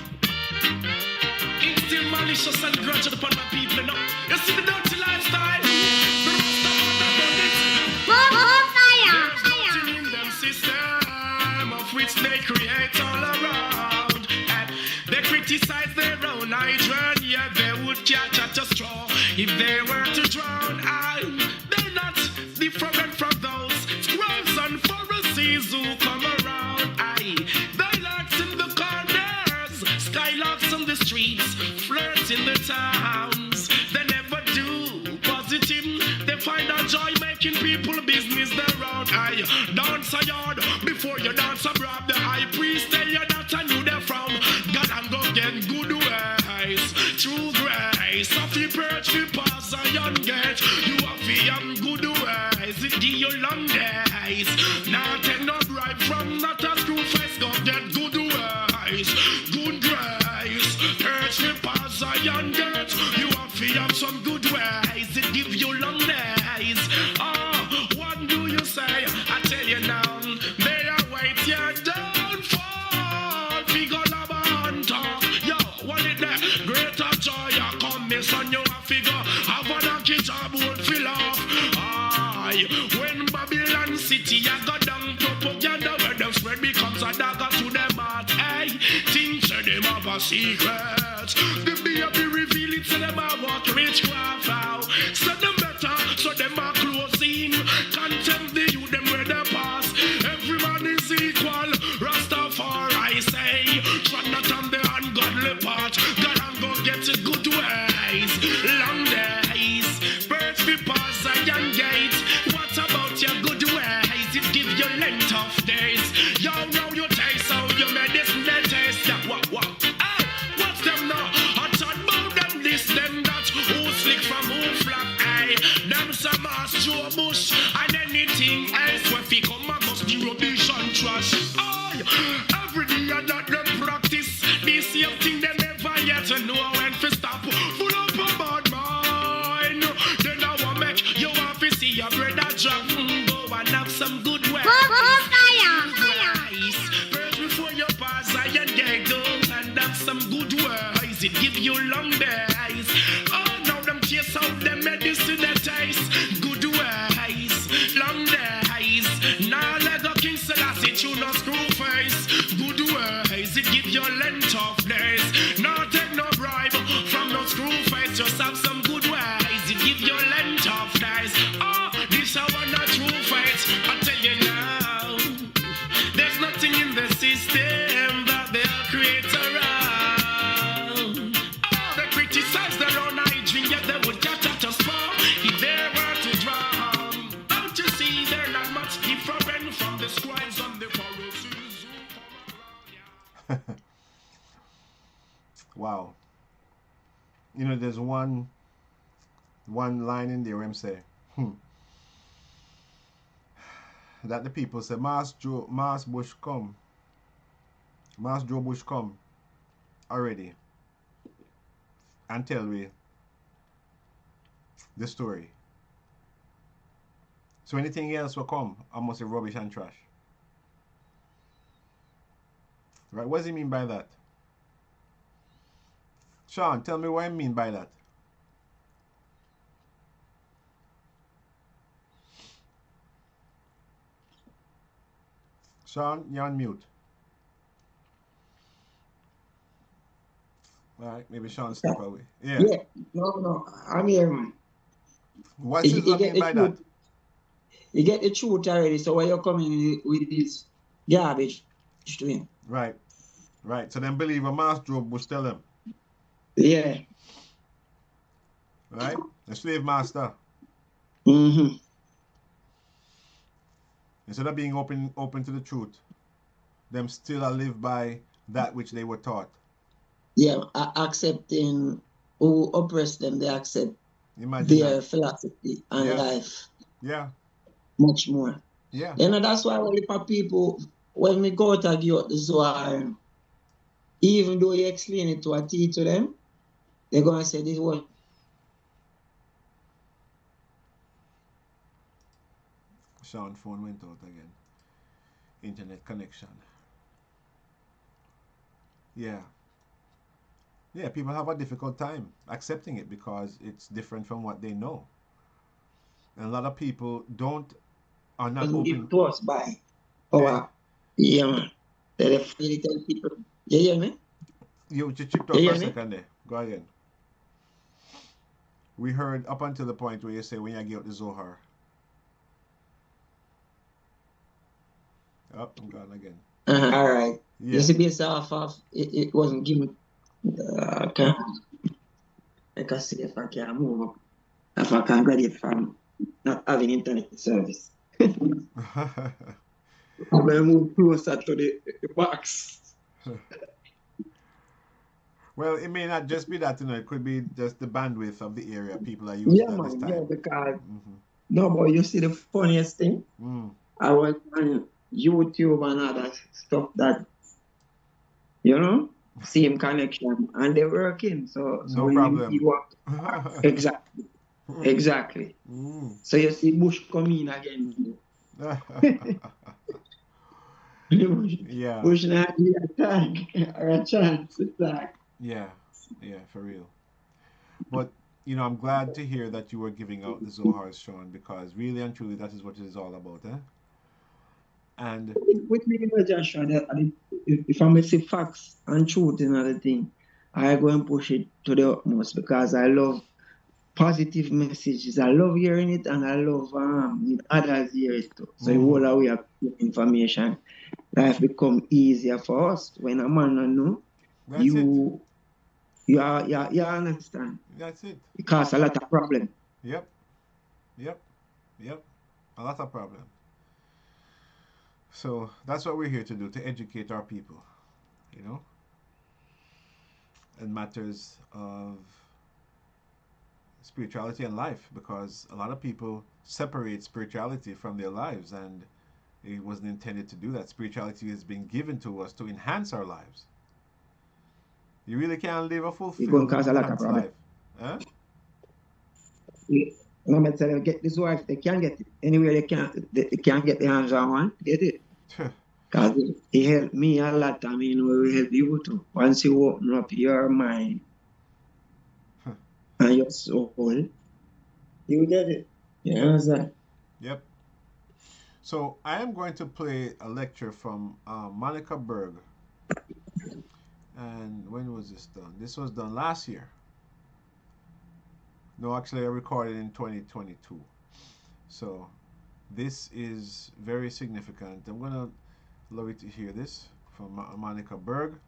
Speaker 4: Instill malicious and grudge upon my people now. You see the dirty lifestyle? The rest of there's nothing in them system of which they create all around. And they criticize their own hydrant, yeah, they would catch at a straw if they were to drown. They're not different from those scribes and Pharisees who come around. Dialogues in the corners, skylarks on the streets, flirts in the towns. They never do positive. They find a joy making people business their own. Dance a yard before you dance abroad. The high priest tell you that I knew they frown. God and go get good ways, true grace. Of the perch we pass a young gate. You have the good ways, it give you long days. Now take no bribe from not a screw face. Go get good ways, good grace. Perch we pass a young gate. You have some good ways, it give you long days. What do you say? I tell you now, they await your downfall. Figure lava and talk. Yo, what is that? Greater joy, I come this on you, I figure. Have a job would fill off. When Babylon City, I got down propaganda where them spread becomes a dagger to them heart. Things say them have a secret. The baby reveal it, so them a walk witchcraft out. So them better, so them a closing. Contempt the youth, them where they pass. Every man is equal. Rastafari say, try not on the ungodly part. God and go get a good ways. Long days, birds be pass a young gate. What about your good ways? It give you length of days. Yo, now you taste how you medicine they taste. Yeah, what? Hey, what's them now? I thought about them this, them that. Who slick from who flap? Hey, them some ass Joe Bush and anything else. Where fi come amongst the rubbish and trash. Every day I let them practice. This same thing they never yet know when to stop. Full up a bad mind. Then I want make you want to see your brother drop. Go and have some good way. First before you pass I and get those and have some good ways. It give you long days. Now them chase out them medicine they taste. Good ways, long days. Now let the King Selassie you no screw face. Good ways, it give you length of days. Now take no bribe from no screw face. Just have some good ways, it give you length of days. This I want a true face. I tell you now, there's nothing in the system that they'll create around. They criticize their own hygiene, yet they would catch at a spot if they were to drown. Don't you see they're not much different from the scribes and the Pharisees who come around?
Speaker 5: Wow. You know, there's one line in there where I'm saying, that the people say, Mass Joe Bush come already and tell me the story. So anything else will come, I must say rubbish and trash. Right? What does he mean by that? Sean, tell me what I mean by that. Sean, you're on mute. All right, maybe Sean step away. Yeah.
Speaker 8: No, I'm here, man.
Speaker 5: What does he mean by that?
Speaker 8: You get the truth already, so why you coming with this garbage to him?
Speaker 5: Right. So then believe a Mass Joe Bush tell him.
Speaker 8: Yeah.
Speaker 5: Right? The slave master.
Speaker 8: Mm-hmm.
Speaker 5: Instead of being open to the truth, them still live by that which they were taught.
Speaker 8: Yeah, accepting who oppress them, they accept
Speaker 5: Imagine
Speaker 8: their
Speaker 5: that.
Speaker 8: philosophy and
Speaker 5: Yeah.
Speaker 8: life
Speaker 5: Yeah.
Speaker 8: much more.
Speaker 5: Yeah.
Speaker 8: You know, that's why only for people, when we go to give out the Zohar, even though you explain it to a T to them, they're going to say this was.
Speaker 5: Sean's phone went out again. Internet connection. Yeah. Yeah, people have a difficult time accepting it because it's different from what they know. And a lot of people are not open.
Speaker 8: Give to us by our, yeah, man. They tell people, you hear me?
Speaker 5: You just chipped off for a second there. Go again. We heard up until the point where you say when you give out the Zohar. Oh, I'm gone again.
Speaker 8: All right. Yeah. You see, based off of it wasn't given. Okay. I can see if I can move up. If I can graduate from not having internet service. I'm going to move closer to the box.
Speaker 5: Well, it may not just be that, it could be just the bandwidth of the area people are using at this time.
Speaker 8: Yeah, because no, but you see the funniest thing? I was on YouTube and other stuff that, same connection, and they're working. So
Speaker 5: no problem.
Speaker 8: Exactly. Exactly. So you see Bush coming again.
Speaker 5: Yeah.
Speaker 8: Bush not be attack or a chance to attack.
Speaker 5: Yeah, for real. But I'm glad to hear that you were giving out the Zohar, Sean, because really and truly that is what it is all about, eh? And
Speaker 8: with me, Joshua, if I'm say facts and truth and other thing, I go and push it to the utmost because I love positive messages. I love hearing it and I love others hear it too. So the whole way of information, life become easier for us when a man don't know. You understand.
Speaker 5: That's it.
Speaker 8: It causes a lot of problem.
Speaker 5: Yep. A lot of problem. So that's what we're here to do, to educate our people, in matters of spirituality and life, because a lot of people separate spirituality from their lives, and it wasn't intended to do that. Spirituality has been given to us to enhance our lives. You really can't live a fulfilled and enhanced life. Huh?
Speaker 8: No matter get this wife, they can't get it. Anywhere they can't get their hands on one, get it. Because it helped me a lot. I mean, we will help you too. Once you open up your mind and your soul, you get it. You understand?
Speaker 5: Yep. So I am going to play a lecture from Monica Berg. And when was this done? This was done last year. No, actually I recorded in 2022. So this is very significant. I'm going to love you to hear this from Monica Berg,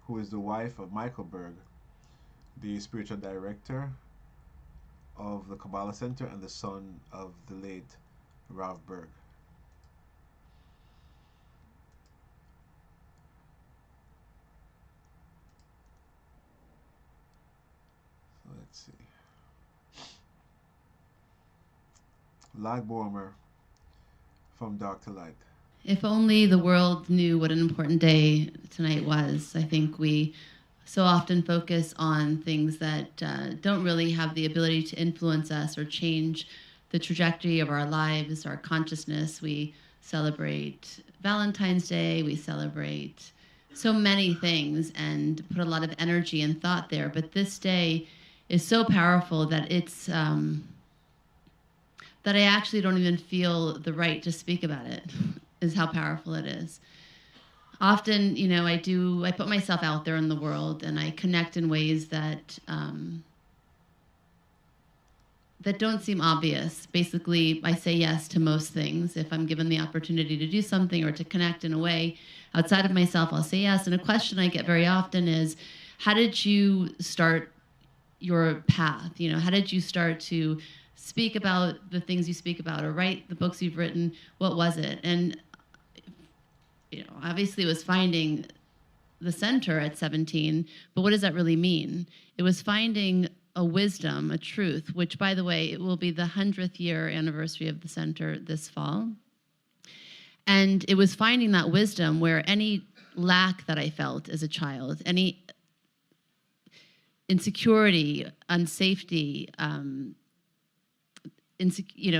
Speaker 5: who is the wife of Michael Berg, the spiritual director of the Kabbalah Center and the son of the late Rav Berg. So let's see. Lag Bormer from Dark to Light.
Speaker 9: If only the world knew what an important day tonight was. I think we so often focus on things that don't really have the ability to influence us or change the trajectory of our lives, our consciousness. We celebrate Valentine's Day, we celebrate so many things and put a lot of energy and thought there. But this day is so powerful that it's that I actually don't even feel the right to speak about it, is how powerful it is. Often, I put myself out there in the world and I connect in ways that that don't seem obvious. Basically, I say yes to most things. If I'm given the opportunity to do something or to connect in a way outside of myself, I'll say yes. And a question I get very often is, how did you start your path? How did you start to speak about the things you speak about or write the books you've written? What was it? And obviously it was finding the center at 17, but what does that really mean? It was finding a wisdom, a truth, which, by the way, it will be the 100th year anniversary of the center this fall. And it was finding that wisdom where any lack that I felt as a child, any insecurity, unsafety,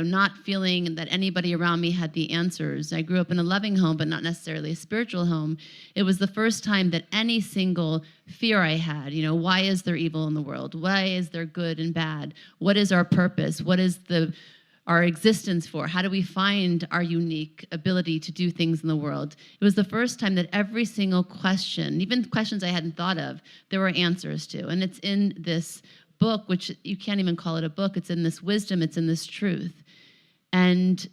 Speaker 9: not feeling that anybody around me had the answers. I grew up in a loving home, but not necessarily a spiritual home. It was the first time that any single fear I had, why is there evil in the world? Why is there good and bad? What is our purpose? What is our existence for? How do we find our unique ability to do things in the world? It was the first time that every single question, even questions I hadn't thought of, there were answers to. And it's in this book, which you can't even call it a book. It's in this wisdom. It's in this truth. And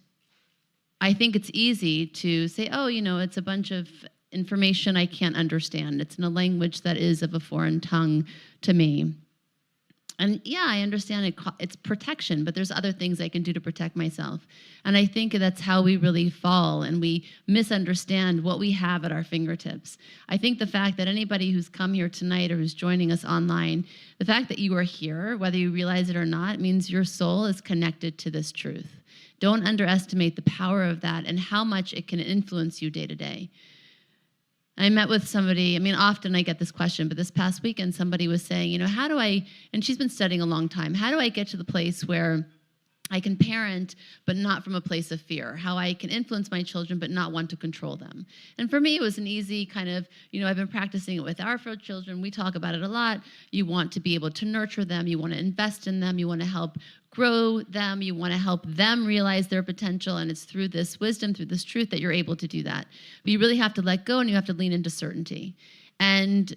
Speaker 9: I think it's easy to say, oh, it's a bunch of information I can't understand. It's in a language that is of a foreign tongue to me. And yeah, I understand it's protection, but there's other things I can do to protect myself. And I think that's how we really fall and we misunderstand what we have at our fingertips. I think the fact that anybody who's come here tonight or who's joining us online, the fact that you are here, whether you realize it or not, means your soul is connected to this truth. Don't underestimate the power of that and how much it can influence you day to day. I met with somebody, often I get this question, but this past weekend somebody was saying, how do I, and she's been studying a long time, how do I get to the place where I can parent, but not from a place of fear, how I can influence my children, but not want to control them. And for me, it was an easy kind of, I've been practicing it with our 4 children. We talk about it a lot. You want to be able to nurture them. You want to invest in them. You want to help grow them. You want to help them realize their potential. And it's through this wisdom, through this truth that you're able to do that. But you really have to let go and you have to lean into certainty. And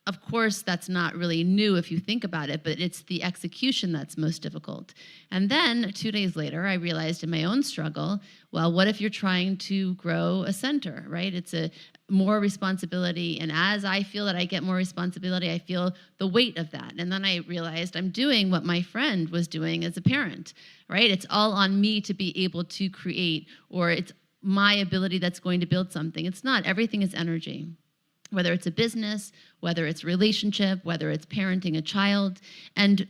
Speaker 9: of course, that's not really new if you think about it, but it's the execution that's most difficult. And then 2 days later, I realized in my own struggle, well, what if you're trying to grow a center, right? It's a more responsibility. And as I feel that I get more responsibility, I feel the weight of that. And then I realized I'm doing what my friend was doing as a parent, right? It's all on me to be able to create, or it's my ability that's going to build something. It's not. Everything is energy. Whether it's a business, whether it's a relationship, whether it's parenting a child. And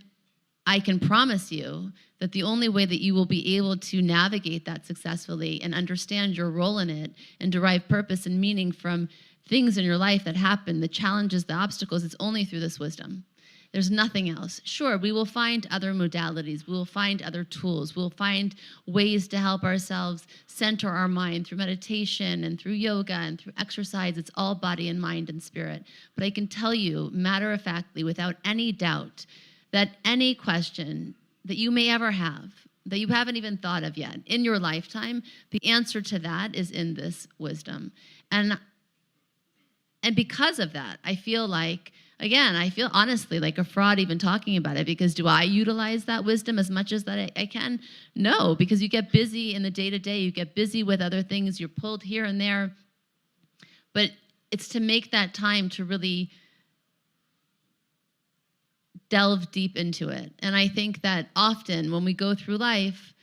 Speaker 9: I can promise you that the only way that you will be able to navigate that successfully and understand your role in it and derive purpose and meaning from things in your life that happen, the challenges, the obstacles, it's only through this wisdom. There's nothing else. Sure, we will find other modalities. We will find other tools. We'll find ways to help ourselves center our mind through meditation and through yoga and through exercise. It's all body and mind and spirit. But I can tell you, matter-of-factly, without any doubt, that any question that you may ever have, that you haven't even thought of yet in your lifetime, the answer to that is in this wisdom. And because of that, I feel like, again, I feel honestly like a fraud even talking about it, because do I utilize that wisdom as much as that I can? No, because you get busy in the day-to-day, you get busy with other things, you're pulled here and there. But it's to make that time to really delve deep into it. And I think that often when we go through life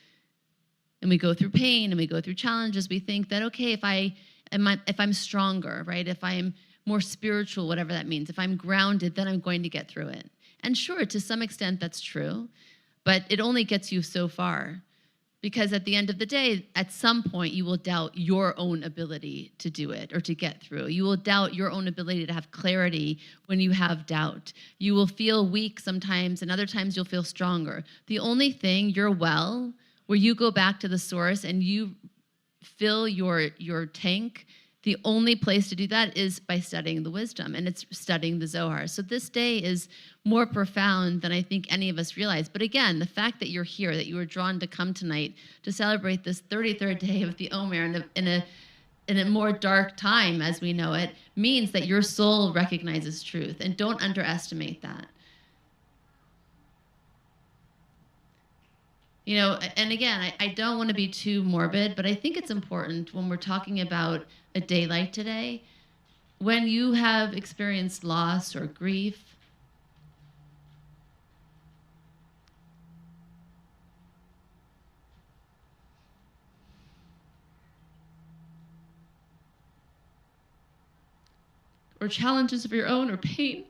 Speaker 9: and we go through pain and we go through challenges, we think that, okay, if I'm stronger, right? If I'm more spiritual, whatever that means, if I'm grounded, then I'm going to get through it. And sure, to some extent that's true, but it only gets you so far. Because at the end of the day, at some point, you will doubt your own ability to do it or to get through. You will doubt your own ability to have clarity when you have doubt. You will feel weak sometimes, and other times you'll feel stronger. The only thing, you're well, where you go back to the source and you fill your tank, the only place to do that is by studying the wisdom, and it's studying the Zohar. So this day is more profound than I think any of us realize. But again, the fact that you're here, that you were drawn to come tonight to celebrate this 33rd day of the Omer in a more dark time as we know it, means that your soul recognizes truth, and don't underestimate that. You know, and again, I don't want to be too morbid, but I think it's important when we're talking about a day like today, when you have experienced loss or grief, or challenges of your own or pain,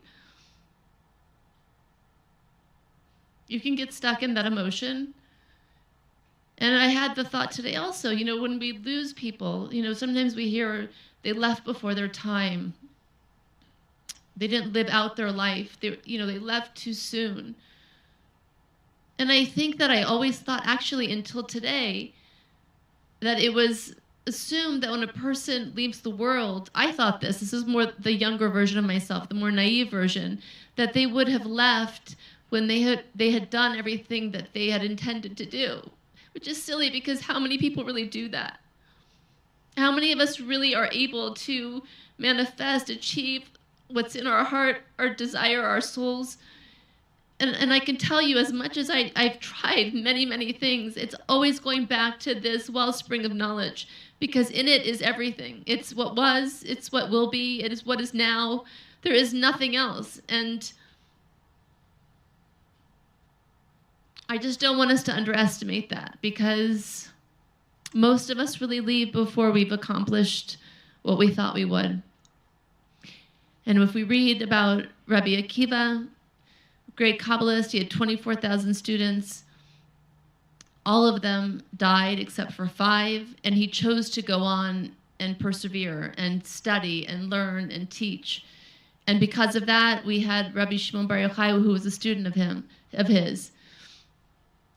Speaker 9: you can get stuck in that emotion. And I had the thought today also, when we lose people, sometimes we hear they left before their time. They didn't live out their life. They left too soon. And I think that I always thought, actually, until today, that it was assumed that when a person leaves the world, I thought this is more the younger version of myself, the more naive version, that they would have left when they had done everything that they had intended to do, which is silly, because how many people really do that? How many of us really are able to manifest, achieve what's in our heart, our desire, our souls? And I can tell you, as much as I've tried many, many things, it's always going back to this wellspring of knowledge, because in it is everything. It's what was, it's what will be, it is what is now. There is nothing else. And I just don't want us to underestimate that, because most of us really leave before we've accomplished what we thought we would. And if we read about Rabbi Akiva, great Kabbalist, he had 24,000 students. All of them died except for 5, and he chose to go on and persevere and study and learn and teach. And because of that, we had Rabbi Shimon Bar Yochai, who was a student of his.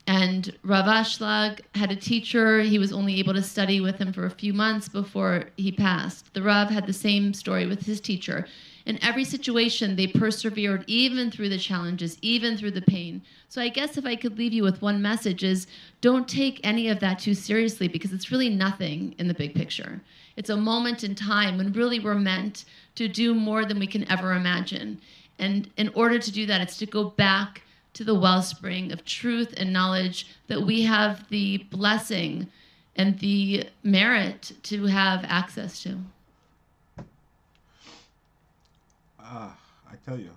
Speaker 9: And Rav Ashlag had a teacher. He was only able to study with him for a few months before he passed. The Rav had the same story with his teacher. In every situation, they persevered, even through the challenges, even through the pain. So I guess if I could leave you with one message is, don't take any of that too seriously, because it's really nothing in the big picture. It's a moment in time when really we're meant to do more than we can ever imagine. And in order to do that, it's to go back to the wellspring of truth and knowledge that we have the blessing and the merit to have access to.
Speaker 5: I tell you,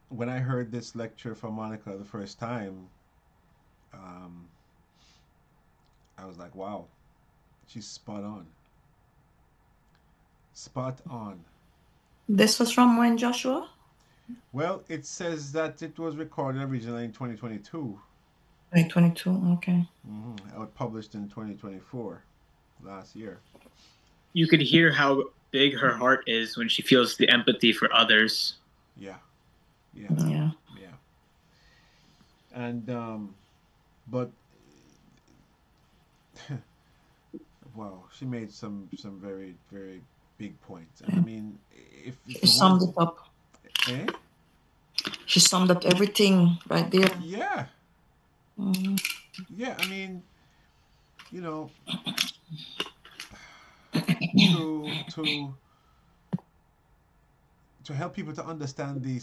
Speaker 5: when I heard this lecture from Monica the first time, I was like, wow, she's spot on. Spot on.
Speaker 7: This was from when, Joshua?
Speaker 5: Well, it says that it was recorded originally in 2022.
Speaker 7: 2022, okay.
Speaker 5: It was published in 2024, last year.
Speaker 6: You could hear how big her heart is when she feels the empathy for others.
Speaker 5: Yeah. And but wow, she made some very, very big points. And I mean, if
Speaker 7: she summed it up.
Speaker 5: Eh?
Speaker 7: She summed up everything right there.
Speaker 5: Yeah. Yeah, I mean, to help people to understand the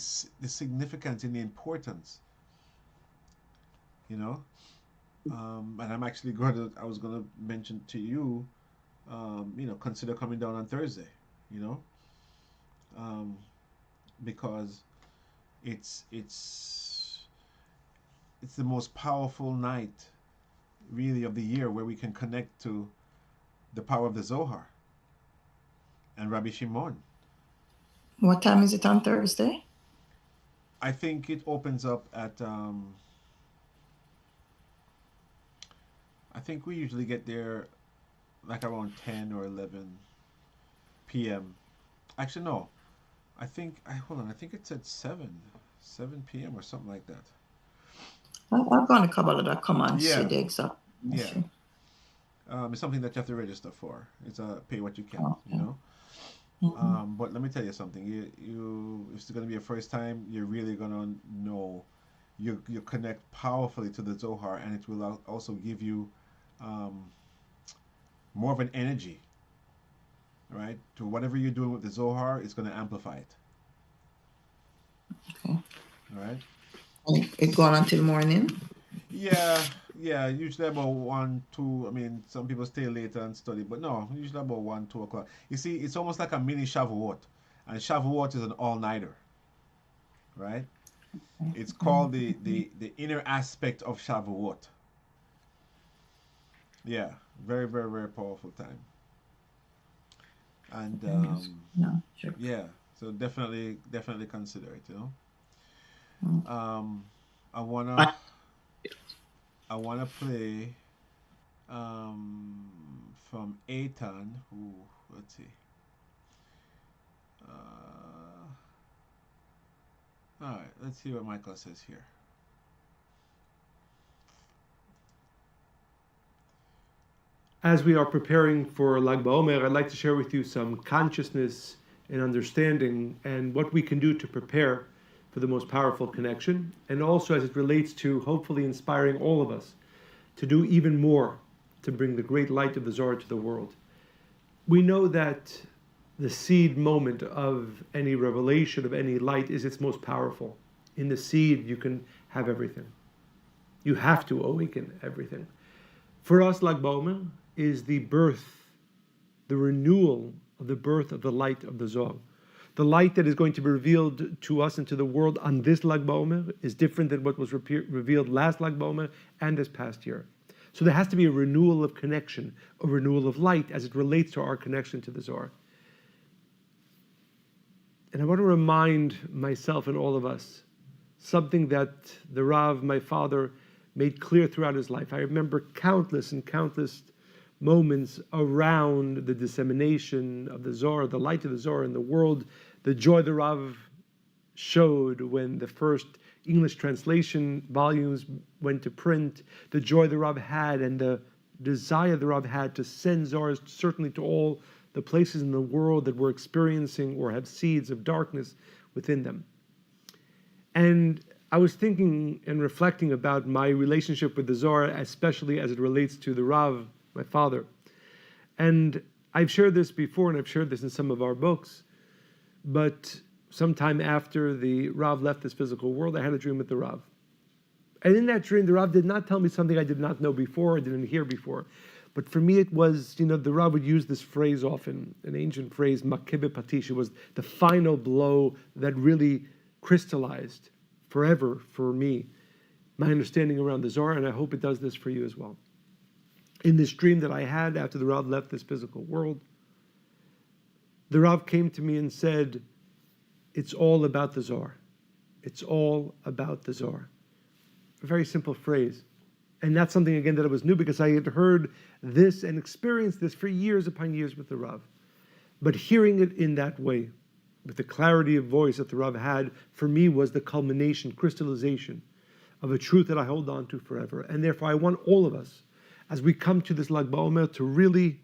Speaker 5: significance and the importance, and I'm actually I was gonna mention to you, consider coming down on Thursday, because it's the most powerful night really of the year, where we can connect to the power of the Zohar and Rabbi Shimon.
Speaker 7: What time is it on Thursday?
Speaker 5: I think it opens up at I think we usually get there like around 10 or 11 p.m. Actually, no. I think it's at 7 p.m. or something like that.
Speaker 7: I've gone to Kabbalah.com and see the exact.
Speaker 5: Yeah. It's something that you have to register for. It's pay what you can, But let me tell you something. You if it's going to be your first time, you're really going to know. You connect powerfully to the Zohar, and it will also give you more of an energy, right? To whatever you're doing with the Zohar, it's going to amplify it.
Speaker 7: Okay.
Speaker 5: All right.
Speaker 7: It go on until morning?
Speaker 5: Yeah, usually about 1, 2. I mean, some people stay later and study, but no, usually about 1, 2 o'clock. You see, it's almost like a mini Shavuot, and Shavuot is an all-nighter, right? It's called the inner aspect of Shavuot. Yeah, very, very, very powerful time. And
Speaker 7: No, sure.
Speaker 5: yeah, so definitely consider it. You know, I wanna play from Aitan, who, let's see. All right, let's see what Michael says here.
Speaker 10: As we are preparing for Lag BaOmer, I'd like to share with you some consciousness and understanding and what we can do to prepare for the most powerful connection, and also as it relates to hopefully inspiring all of us to do even more to bring the great light of the Zohar to the world. We know that the seed moment of any revelation, of any light, is its most powerful. In the seed, you can have everything. You have to awaken everything. For us, Lag BaOmer is the birth, the renewal of the birth of the light of the Zohar. The light that is going to be revealed to us and to the world on this Lag BaOmer is different than what was revealed last Lag BaOmer and this past year. So there has to be a renewal of connection, a renewal of light as it relates to our connection to the Zohar. And I want to remind myself and all of us something that the Rav, my father, made clear throughout his life. I remember countless and countless moments around the dissemination of the Zohar, the light of the Zohar in the world, the joy the Rav showed when the first English translation volumes went to print, the joy the Rav had and the desire the Rav had to send Zohars certainly to all the places in the world that were experiencing or have seeds of darkness within them. And I was thinking and reflecting about my relationship with the Zohar, especially as it relates to the Rav, my father. And I've shared this before, and I've shared this in some of our books, but sometime after the Rav left this physical world, I had a dream with the Rav. And in that dream, the Rav did not tell me something I did not know before, I didn't hear before. But for me, it was, the Rav would use this phrase often, an ancient phrase, makebe patish. It was the final blow that really crystallized forever for me my understanding around the Zohar, and I hope it does this for you as well. In this dream that I had after the Rav left this physical world, the Rav came to me and said, it's all about the Zohar. It's all about the Zohar. A very simple phrase. And that's something, again, that I was new because I had heard this and experienced this for years upon years with the Rav. But hearing it in that way, with the clarity of voice that the Rav had, for me was the culmination, crystallization of a truth that I hold on to forever. And therefore, I want all of us, as we come to this Lag BaOmer, to really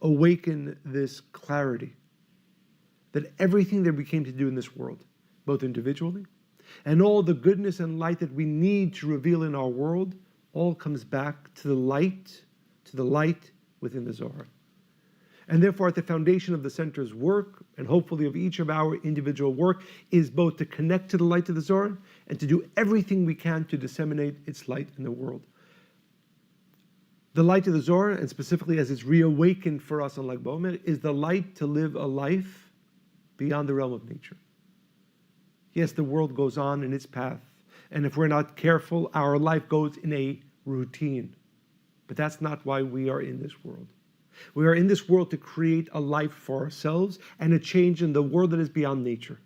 Speaker 10: awaken this clarity that everything that we came to do in this world, both individually, and all the goodness and light that we need to reveal in our world, all comes back to the light within the Zohar. And therefore, at the foundation of the center's work, and hopefully of each of our individual work, is both to connect to the light of the Zohar and to do everything we can to disseminate its light in the world. The light of the Zohar, and specifically as it's reawakened for us on Lag BaOmer, is the light to live a life beyond the realm of nature. Yes, the world goes on in its path, and if we're not careful, our life goes in a routine. But that's not why we are in this world. We are in this world to create a life for ourselves and a change in the world that is beyond nature.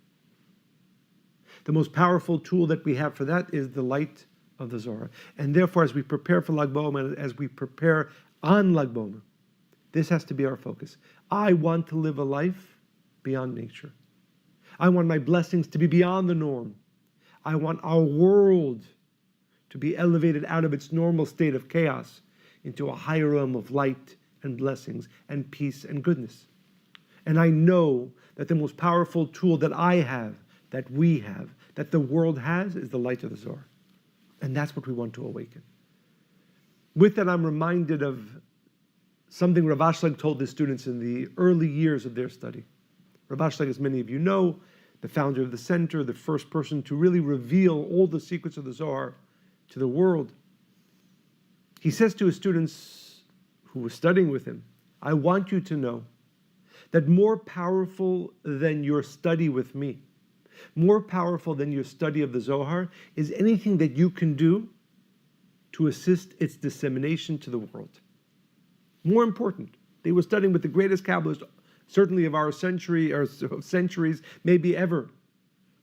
Speaker 10: The most powerful tool that we have for that is the light of the Zohar. And therefore, as we prepare for Lag BaOmer, as we prepare on Lag BaOmer, this has to be our focus. I want to live a life beyond nature. I want my blessings to be beyond the norm. I want our world to be elevated out of its normal state of chaos into a higher realm of light and blessings and peace and goodness. And I know that the most powerful tool that I have, that we have, that the world has, is the light of the Zohar. And that's what we want to awaken. With that, I'm reminded of something Rav Ashlag told his students in the early years of their study. Rav Ashlag, as many of you know, the founder of the center, the first person to really reveal all the secrets of the Zohar to the world. He says to his students who were studying with him, I want you to know that more powerful than your study with me, more powerful than your study of the Zohar, is anything that you can do to assist its dissemination to the world. More important, they were studying with the greatest Kabbalists certainly of our century or centuries, maybe ever.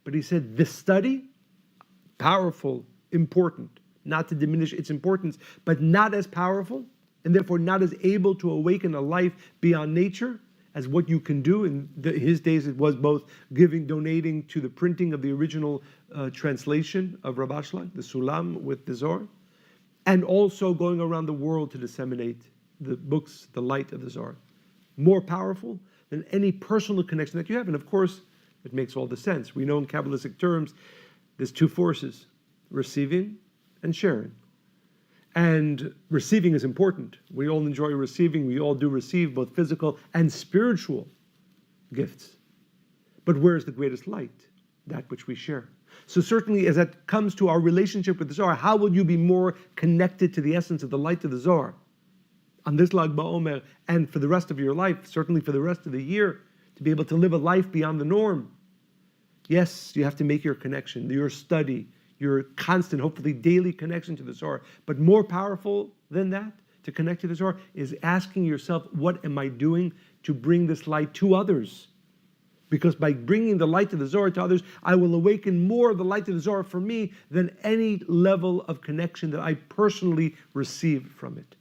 Speaker 10: But he said, the study, powerful, important, not to diminish its importance, but not as powerful, and therefore not as able to awaken a life beyond nature as what you can do. In his days, it was both donating to the printing of the original translation of Rav Ashlag, the Sulam with the Zohar, and also going around the world to disseminate the books, the light of the Zohar. More powerful than any personal connection that you have. And of course, it makes all the sense. We know in Kabbalistic terms, there's two forces, receiving and sharing. And receiving is important. We all enjoy receiving. We all do receive both physical and spiritual gifts. But where is the greatest light? That which we share. So certainly as that comes to our relationship with the Zohar, how will you be more connected to the essence of the light of the Zohar on this Lag BaOmer and for the rest of your life, certainly for the rest of the year, to be able to live a life beyond the norm? Yes, you have to make your connection, your study, your constant, hopefully daily connection to the Zohar. But more powerful than that, to connect to the Zohar, is asking yourself, what am I doing to bring this light to others? Because by bringing the light of the Zohar to others, I will awaken more of the light of the Zohar for me than any level of connection that I personally receive from it.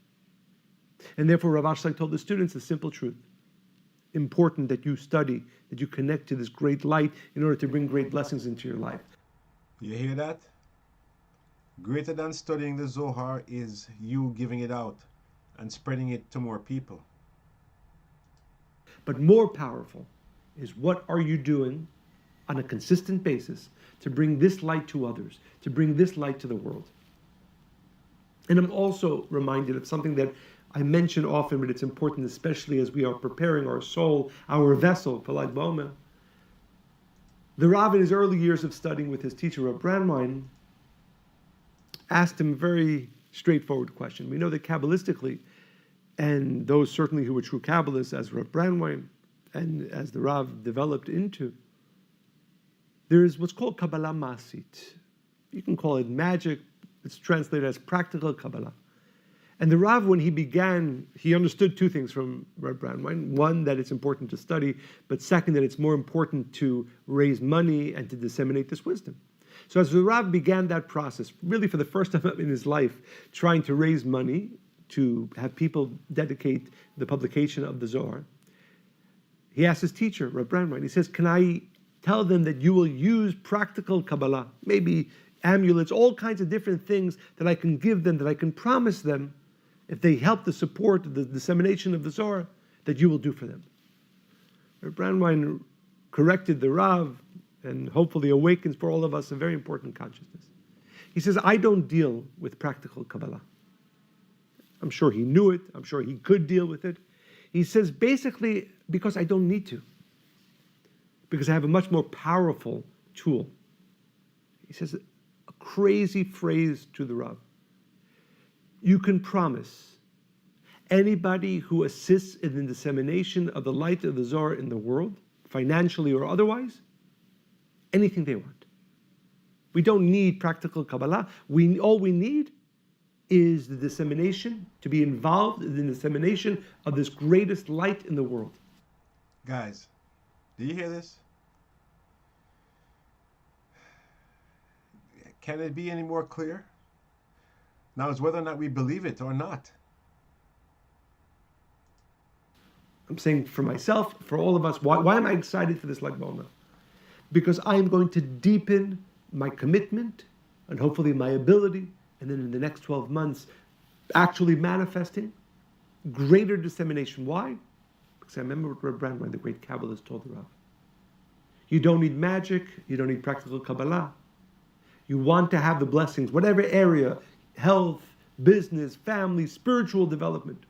Speaker 10: And therefore, Rav Ashlag told the students the simple truth. Important that you study, that you connect to this great light in order to bring great blessings into your life.
Speaker 5: You hear that? Greater than studying the Zohar is you giving it out and spreading it to more people.
Speaker 10: But more powerful is what are you doing on a consistent basis to bring this light to others, to bring this light to the world. And I'm also reminded of something that I mention often, but it's important, especially as we are preparing our soul, our vessel for Lag BaOmer. The Rav, in his early years of studying with his teacher, Rav Brandwein, asked him a very straightforward question. We know that Kabbalistically, and those certainly who were true Kabbalists, as Rav Brandwein, and as the Rav developed into, there is what's called Kabbalah Masit. You can call it magic. It's translated as practical Kabbalah. And the Rav, when he began, he understood two things from Rav Brandwein. One, that it's important to study, but second, that it's more important to raise money and to disseminate this wisdom. So as the Rav began that process, really for the first time in his life, trying to raise money to have people dedicate the publication of the Zohar, he asked his teacher, Rav Brandwein, he says, can I tell them that you will use practical Kabbalah, maybe amulets, all kinds of different things that I can give them, that I can promise them, if they help the support, the dissemination of the Zohar, that you will do for them. Rav Brandwein corrected the Rav and hopefully awakens for all of us a very important consciousness. He says, I don't deal with practical Kabbalah. I'm sure he knew it. I'm sure he could deal with it. He says, basically, because I don't need to. Because I have a much more powerful tool. He says a crazy phrase to the Rav. You can promise anybody who assists in the dissemination of the light of the Zohar in the world, financially or otherwise, anything they want. We don't need practical Kabbalah. All we need is the dissemination, to be involved in the dissemination of this greatest light in the world.
Speaker 5: Guys, do you hear this? Can it be any more clear? Now it's whether or not we believe it or not.
Speaker 10: I'm saying for myself, for all of us, why am I excited for this Lag BaOmer? Because I am going to deepen my commitment and hopefully my ability, and then in the next 12 months, actually manifesting greater dissemination. Why? Because I remember what Rav Brandwein, the great Kabbalist, told the Rav. You don't need magic, you don't need practical Kabbalah. You want to have the blessings, whatever area, health, business, family, spiritual development.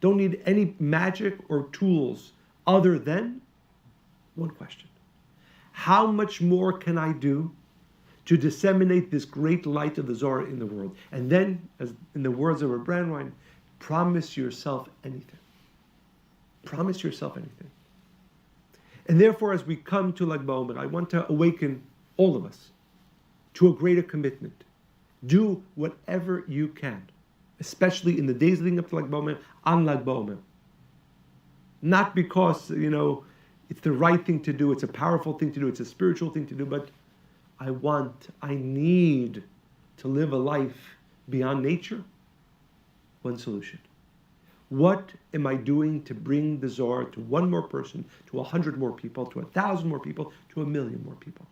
Speaker 10: Don't need any magic or tools other than one question. How much more can I do to disseminate this great light of the Zohar in the world? And then, as in the words of Rav Brandwein, promise yourself anything. Promise yourself anything. And therefore, as we come to Lag BaOmer, I want to awaken all of us to a greater commitment. Do whatever you can, especially in the days leading up to Lag BaOmer, on Lag BaOmer. Not because, it's the right thing to do, it's a powerful thing to do, it's a spiritual thing to do, but I need to live a life beyond nature. One solution. What am I doing to bring the Zohar to one more person, to 100 more people, to 1,000 more people, to 1,000,000 more people?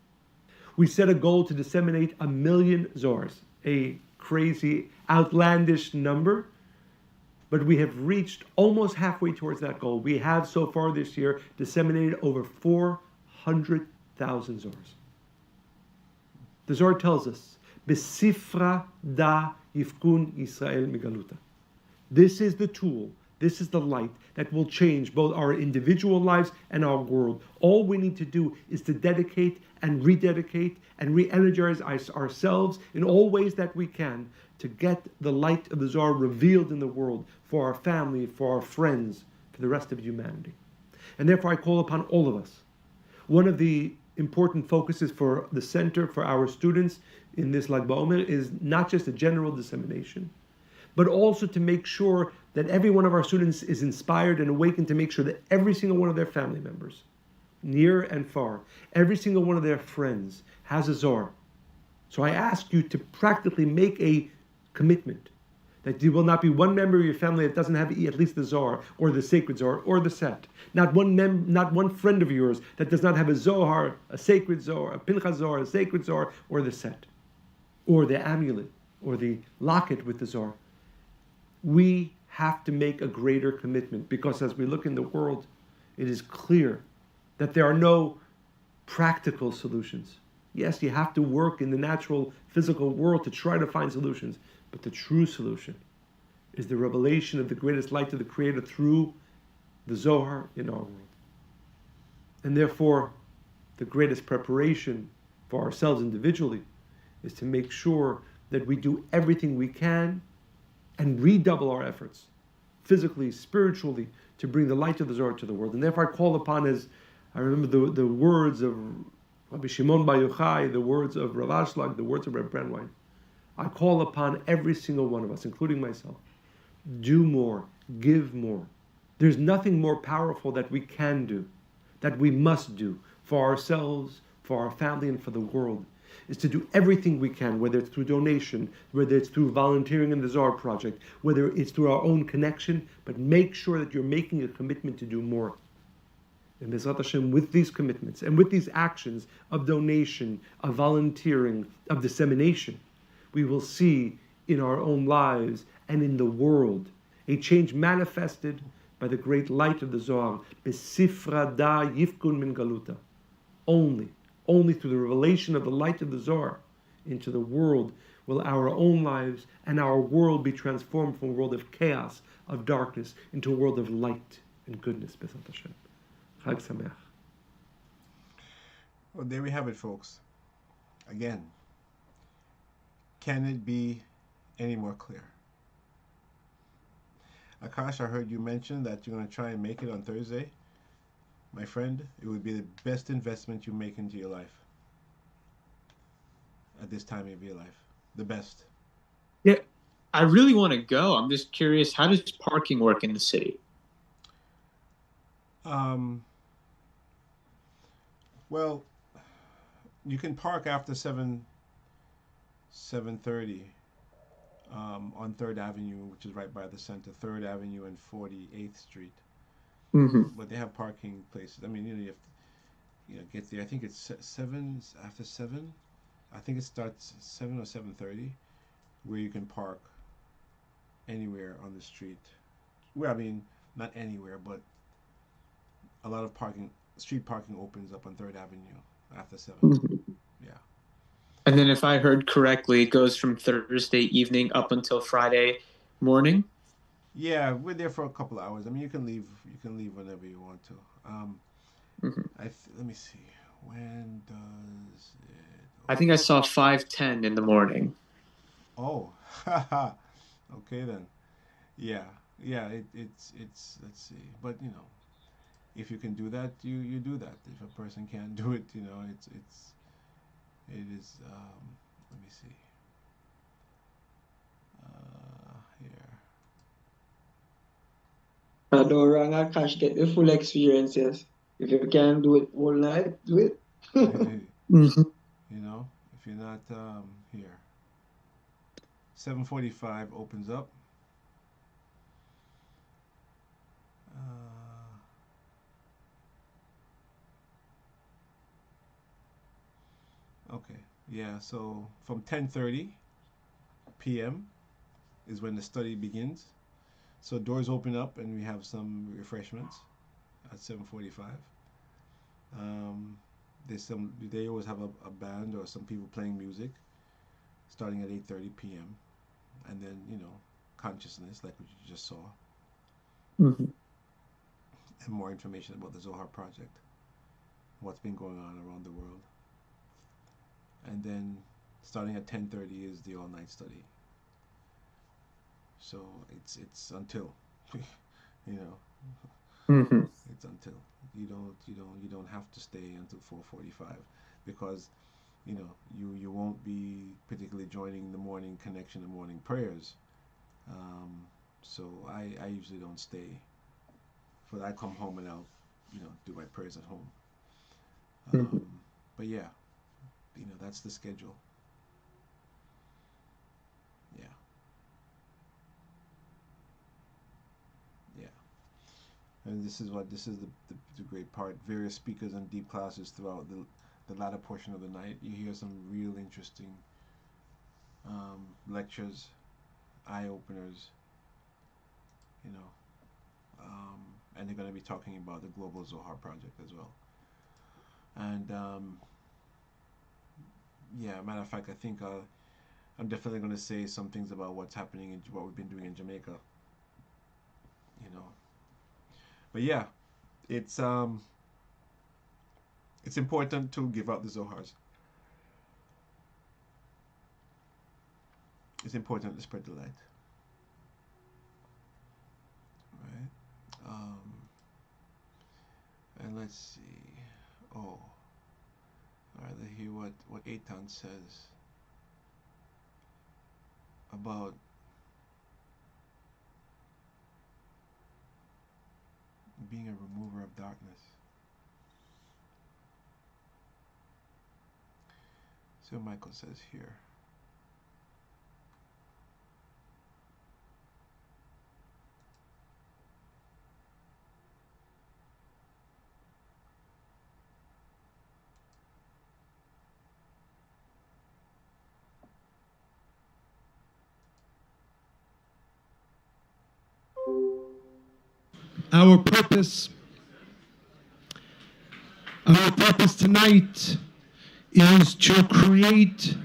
Speaker 10: We set a goal to disseminate 1,000,000 Zohars, a crazy, outlandish number, but we have reached almost halfway towards that goal. We have so far this year disseminated over 400,000 Zohars. The Zohar tells us, Besifra da yifkun Yisrael migaluta. This is the tool, this is the light that will change both our individual lives and our world. All we need to do is to dedicate and rededicate and re-energize ourselves in all ways that we can to get the light of the Zohar revealed in the world for our family, for our friends, for the rest of humanity. And therefore I call upon all of us. One of the important focuses for the center, for our students in this Lag BaOmer is not just a general dissemination, but also to make sure that every one of our students is inspired and awakened to make sure that every single one of their family members, near and far, every single one of their friends has a Zohar. So I ask you to practically make a commitment that there will not be one member of your family that doesn't have at least the Zohar, or the sacred Zohar, or the set. Not one friend of yours that does not have a Zohar, a sacred Zohar, a Pinchas Zohar, a sacred Zohar, or the set, or the amulet, or the locket with the Zohar. We have to make a greater commitment, because as we look in the world, it is clear that there are no practical solutions. Yes, you have to work in the natural physical world to try to find solutions, but the true solution is the revelation of the greatest light of the Creator through the Zohar in our world. And therefore, the greatest preparation for ourselves individually is to make sure that we do everything we can and redouble our efforts, physically, spiritually, to bring the light of the Zohar to the world. And therefore I call upon, as I remember the words of Rabbi Shimon Bar Yochai, the words of Rav Ashlag, the words of Reb Brandwein, I call upon every single one of us, including myself, do more, give more. There's nothing more powerful that we can do, that we must do for ourselves, for our family, and for the world, is to do everything we can, whether it's through donation, whether it's through volunteering in the Zohar project, whether it's through our own connection, but make sure that you're making a commitment to do more. And Bezrat Hashem, with these commitments and with these actions of donation, of volunteering, of dissemination, we will see in our own lives and in the world a change manifested by the great light of the Zohar. Besifra da yifkun min galuta. Only through the revelation of the light of the Zohar into the world will our own lives and our world be transformed from a world of chaos, of darkness, into a world of light and goodness. Bezrat Hashem. Chag Sameach.
Speaker 5: Well, there we have it, folks. Again, can it be any more clear? Akash, I heard you mention that you're going to try and make it on Thursday. My friend, it would be the best investment you make into your life at this time of your life. The best.
Speaker 6: Yeah, I really want to go. I'm just curious, how does parking work in the city?
Speaker 5: Well, you can park after 7:30 on 3rd Avenue, which is right by the center, 3rd Avenue and 48th Street.
Speaker 6: Mm-hmm.
Speaker 5: But they have parking places. I mean, you have to get there. I think it's 7, after 7. I think it starts 7 or 7:30, where you can park anywhere on the street. Well, I mean, not anywhere, but a lot of street parking opens up on 3rd Avenue after 7.
Speaker 6: Mm-hmm.
Speaker 5: Yeah.
Speaker 6: And then if I heard correctly, it goes from Thursday evening up until Friday morning?
Speaker 5: Yeah, we're there for a couple hours. I mean, you can leave whenever you want to. Let me see. When does it...
Speaker 6: I think I saw 5:10 in the morning.
Speaker 5: Oh, okay then. Yeah. It's let's see. But if you can do that, you do that. If a person can't do it, it is. Let me see. Here.
Speaker 8: I don't wrong, I cash get the full experience, yes. If you can do it all night, do it.
Speaker 5: You know, if you're not here. 7:45 opens up. Okay, yeah, so from 10:30 p.m. is when the study begins. So doors open up and we have some refreshments at 7:45. They always have a band or some people playing music starting at 8:30 p.m. and then consciousness like what you just saw, and more information about the Zohar project, what's been going on around the world, and then starting at 10:30 is the all-night study. So it's until it's until you don't have to stay until 4:45 because you won't be particularly joining the morning connection and morning prayers. So I usually don't stay. But I come home and I'll do my prayers at home. But yeah, that's the schedule. Yeah. And this is the great part. Various speakers and deep classes throughout the latter portion of the night. You hear some real interesting lectures, eye openers, and they're going to be talking about the Global Zohar project as well. And matter of fact, I think I'm definitely going to say some things about what's happening and what we've been doing in Jamaica. But yeah, it's important to give out the Zohars. It's important to spread the light. Right? And let's see. Oh. All right, let's hear what Eitan says about being a remover of darkness. So Michael says here.
Speaker 10: Our purpose tonight is to create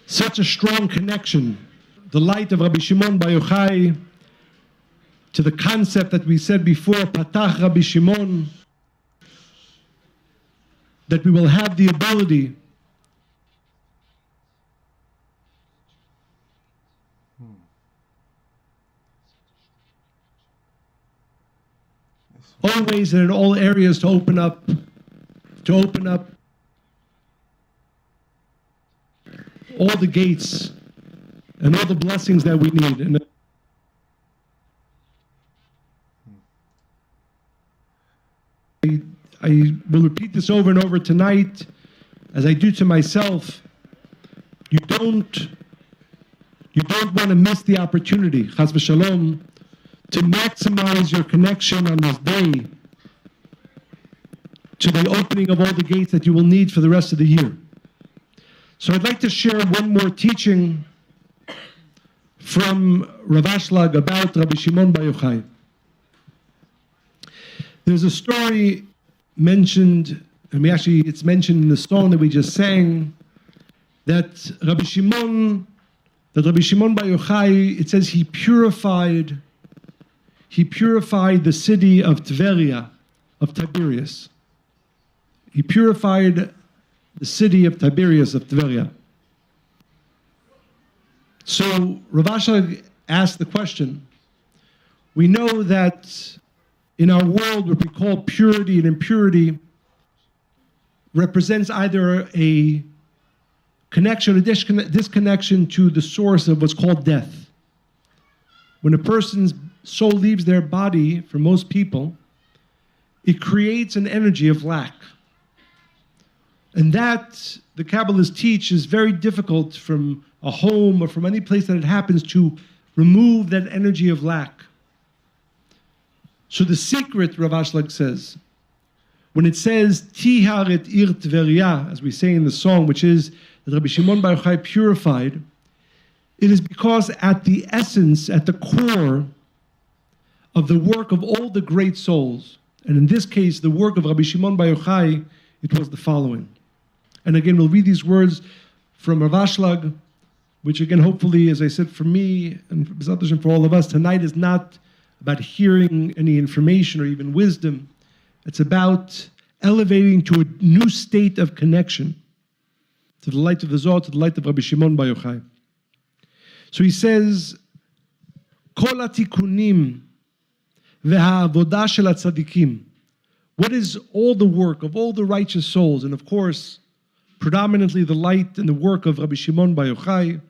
Speaker 10: such a strong connection, the light of Rabbi Shimon Bar Yochai, to the concept that we said before, Patach Rabbi Shimon, that we will have the ability always and in all areas to open up all the gates and all the blessings that we need. And I will repeat this over and over tonight, as I do to myself. You don't want to miss the opportunity, Chas v'shalom, to maximize your connection on this day to the opening of all the gates that you will need for the rest of the year. So I'd like to share one more teaching from Rav Ashlag about Rabbi Shimon Bar Yochai. There's a story mentioned, it's mentioned in the song that we just sang, that Rabbi Shimon Bar Yochai, it says he purified the city of Tiberias. He purified the city of Tiberias, of Tveria. So Rav Ashlag asked the question, we know that in our world what we call purity and impurity represents either a connection or disconnection to the source of what's called death. When a person's soul leaves their body, for most people, it creates an energy of lack. And that, the Kabbalists teach, is very difficult from a home or from any place that it happens to remove that energy of lack. So the secret, Rav Ashlag says, when it says, Tihar et ir Tveria, as we say in the song, which is that Rabbi Shimon Bar Yochai purified, it is because at the essence, at the core of the work of all the great souls, and in this case, the work of Rabbi Shimon Bar Yochai, it was the following. And again, we'll read these words from Rav Ashlag, which again, hopefully, as I said, for me and for all of us, tonight is not about hearing any information or even wisdom. It's about elevating to a new state of connection to the light of the Zohar, to the light of Rabbi Shimon Bar Yochai. So he says, Kol hatikunim v'ha'avodah shel hatzadikim. What is all the work of all the righteous souls, and of course, predominantly the light and the work of Rabbi Shimon Bar Yochai,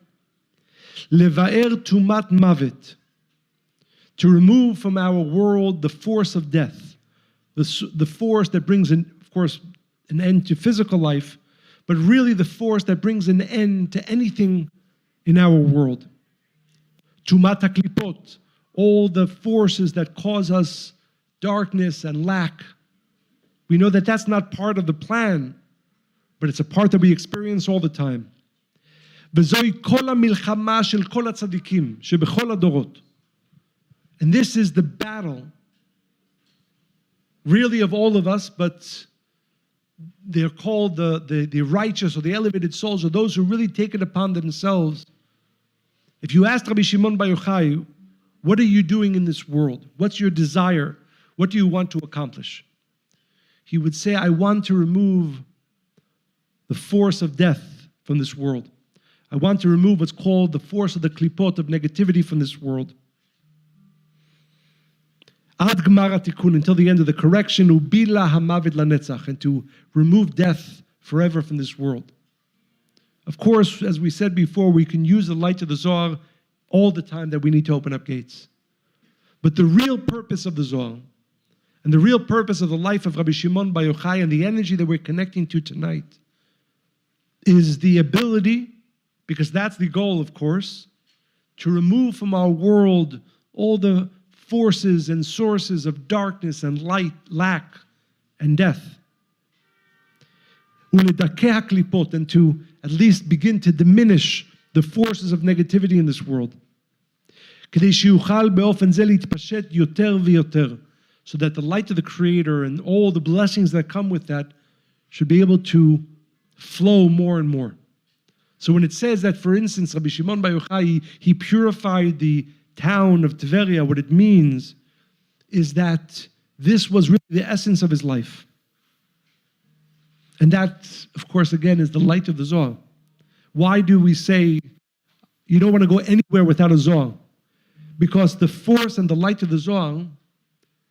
Speaker 10: leva'er tumat mavet, to remove from our world the force of death, the force that brings, of course, an end to physical life, but really the force that brings an end to anything in our world. Tumat haklipot, all the forces that cause us darkness and lack. We know that that's not part of the plan, but it's a part that we experience all the time. וזוהי כל המלחמה של כל הצדיקים שבכל הדורות. And this is the battle, really of all of us, but they're called the righteous or the elevated souls, or those who really take it upon themselves. If you ask Rabbi Shimon Bar Yochai, what are you doing in this world? What's your desire? What do you want to accomplish? He would say, I want to remove the force of death from this world. I want to remove what's called the force of the klipot, of negativity from this world. Ad gmar hatikun, until the end of the correction, ubila hamavet lanetzach, and to remove death forever from this world. Of course, as we said before, we can use the light of the Zohar all the time that we need to open up gates. But the real purpose of the Zohar, and the real purpose of the life of Rabbi Shimon Bar Yochai and the energy that we're connecting to tonight, is the ability, because that's the goal, of course, to remove from our world all the forces and sources of darkness and light, lack, and death. And to at least begin to diminish the forces of negativity in this world. So that the light of the Creator and all the blessings that come with that should be able to flow more and more. So when it says that, for instance, Rabbi Shimon Bar Yochai, he purified the town of Tveria, what it means is that this was really the essence of his life. And that, of course, again, is the light of the Zohar. Why do we say you don't want to go anywhere without a Zohar? Because the force and the light of the Zohar,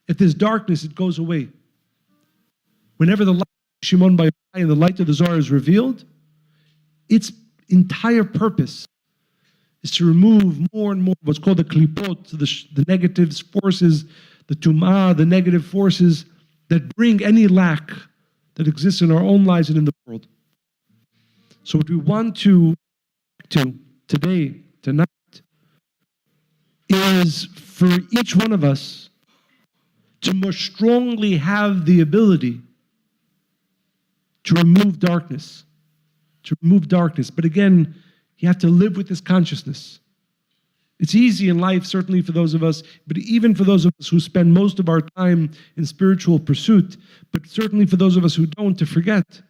Speaker 10: if there's darkness, it goes away. Whenever the light of Shimon Bar Yochai and the light of the Zohar is revealed, its entire purpose is to remove more and more what's called the klipot, the negative forces, the tumah, the negative forces that bring any lack that exists in our own lives and in the world. So what we want to today, tonight, is for each one of us to more strongly have the ability to remove darkness. But again, you have to live with this consciousness. It's easy in life, certainly for those of us, but even for those of us who spend most of our time in spiritual pursuit, but certainly for those of us who don't, to forget,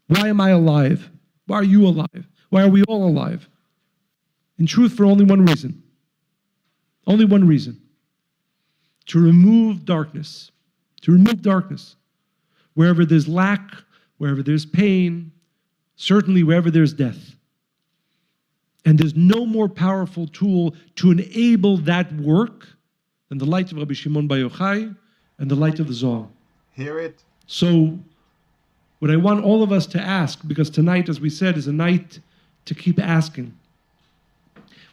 Speaker 10: why am I alive? Why are you alive? Why are we all alive? In truth, for only one reason. Only one reason. To remove darkness. To remove darkness. Wherever there's lack, wherever there's pain, certainly wherever there's death. And there's no more powerful tool to enable that work than the light of Rabbi Shimon Bar Yochai and the light of the Zohar.
Speaker 5: Hear it.
Speaker 10: So, what I want all of us to ask, because tonight, as we said, is a night to keep asking.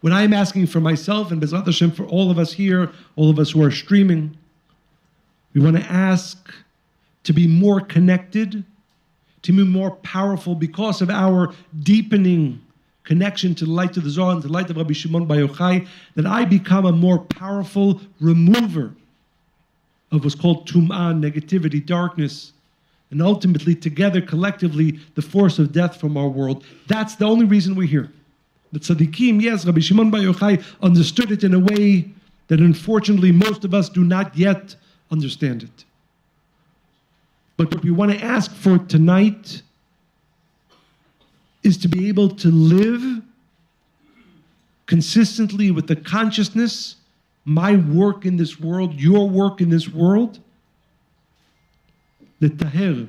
Speaker 10: What I'm asking for myself and Bezrat Hashem for all of us here, all of us who are streaming, we want to ask to be more connected, to be more powerful because of our deepening connection to the light of the Zohar and to the light of Rabbi Shimon Bar Yochai, that I become a more powerful remover of what's called tum'ah, negativity, darkness, and ultimately together, collectively, the force of death from our world. That's the only reason we're here. The tzaddikim, yes, Rabbi Shimon Bar Yochai understood it in a way that unfortunately most of us do not yet understand it. But what we want to ask for tonight is to be able to live consistently with the consciousness, my work in this world, your work in this world, the taher,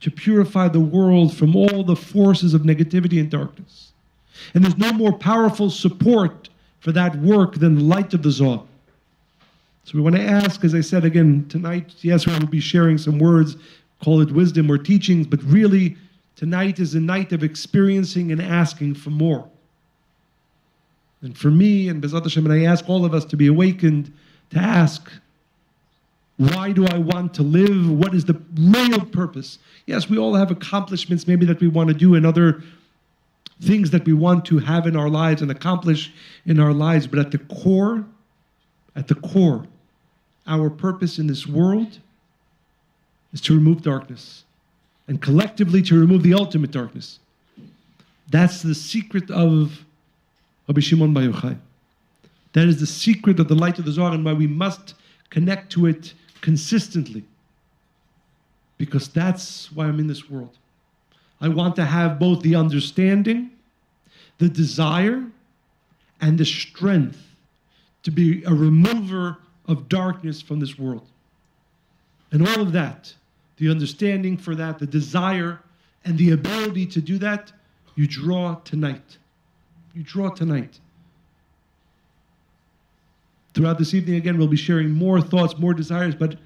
Speaker 10: to purify the world from all the forces of negativity and darkness. And there's no more powerful support for that work than the light of the Zohar. So we want to ask, as I said again, tonight, yes, we will be sharing some words, call it wisdom or teachings, but really, tonight is a night of experiencing and asking for more. And for me, and Bezrat Hashem, and I ask all of us to be awakened to ask, why do I want to live? What is the real purpose? Yes, we all have accomplishments maybe that we want to do and other things that we want to have in our lives and accomplish in our lives. But at the core, our purpose in this world is to remove darkness and collectively to remove the ultimate darkness. That's the secret of Rabbi Shimon Bar Yochai. That is the secret of the light of the Zohar and why we must connect to it consistently. Because that's why I'm in this world. I want to have both the understanding, the desire, and the strength to be a remover of darkness from this world. And all of that, the understanding for that, the desire, and the ability to do that, you draw tonight. You draw tonight. Throughout this evening, again, we'll be sharing more thoughts, more desires, but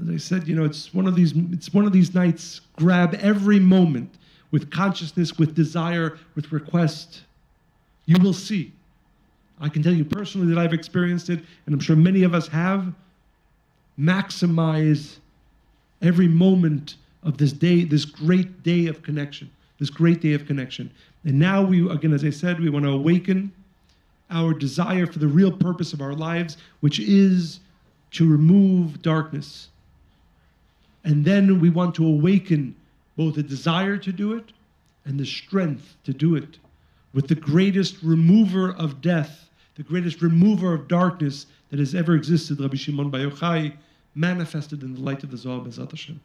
Speaker 10: as I said, it's one of these nights. Grab every moment with consciousness, with desire, with request. You will see. I can tell you personally that I've experienced it, and I'm sure many of us have. Maximize every moment of this day, this great day of connection, And now we, again, as I said, we want to awaken our desire for the real purpose of our lives, which is to remove darkness. And then we want to awaken both the desire to do it and the strength to do it with the greatest remover of death, the greatest remover of darkness that has ever existed, Rabbi Shimon Bar Yochai, manifested in the light of the Zohar, Bezrat Hashem.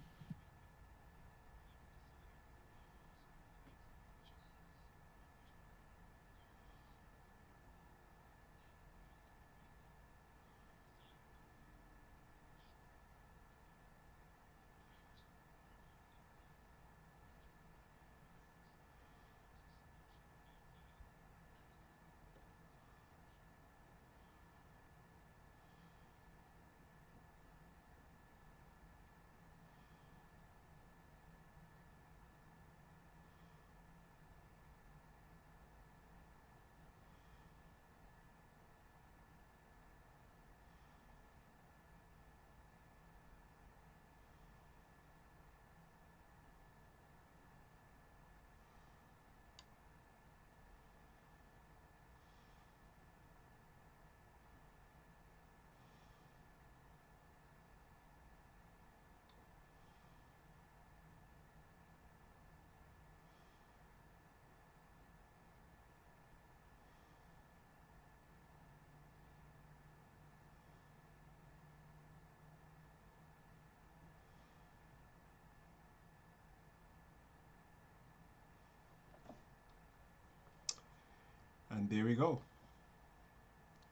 Speaker 5: And there we go.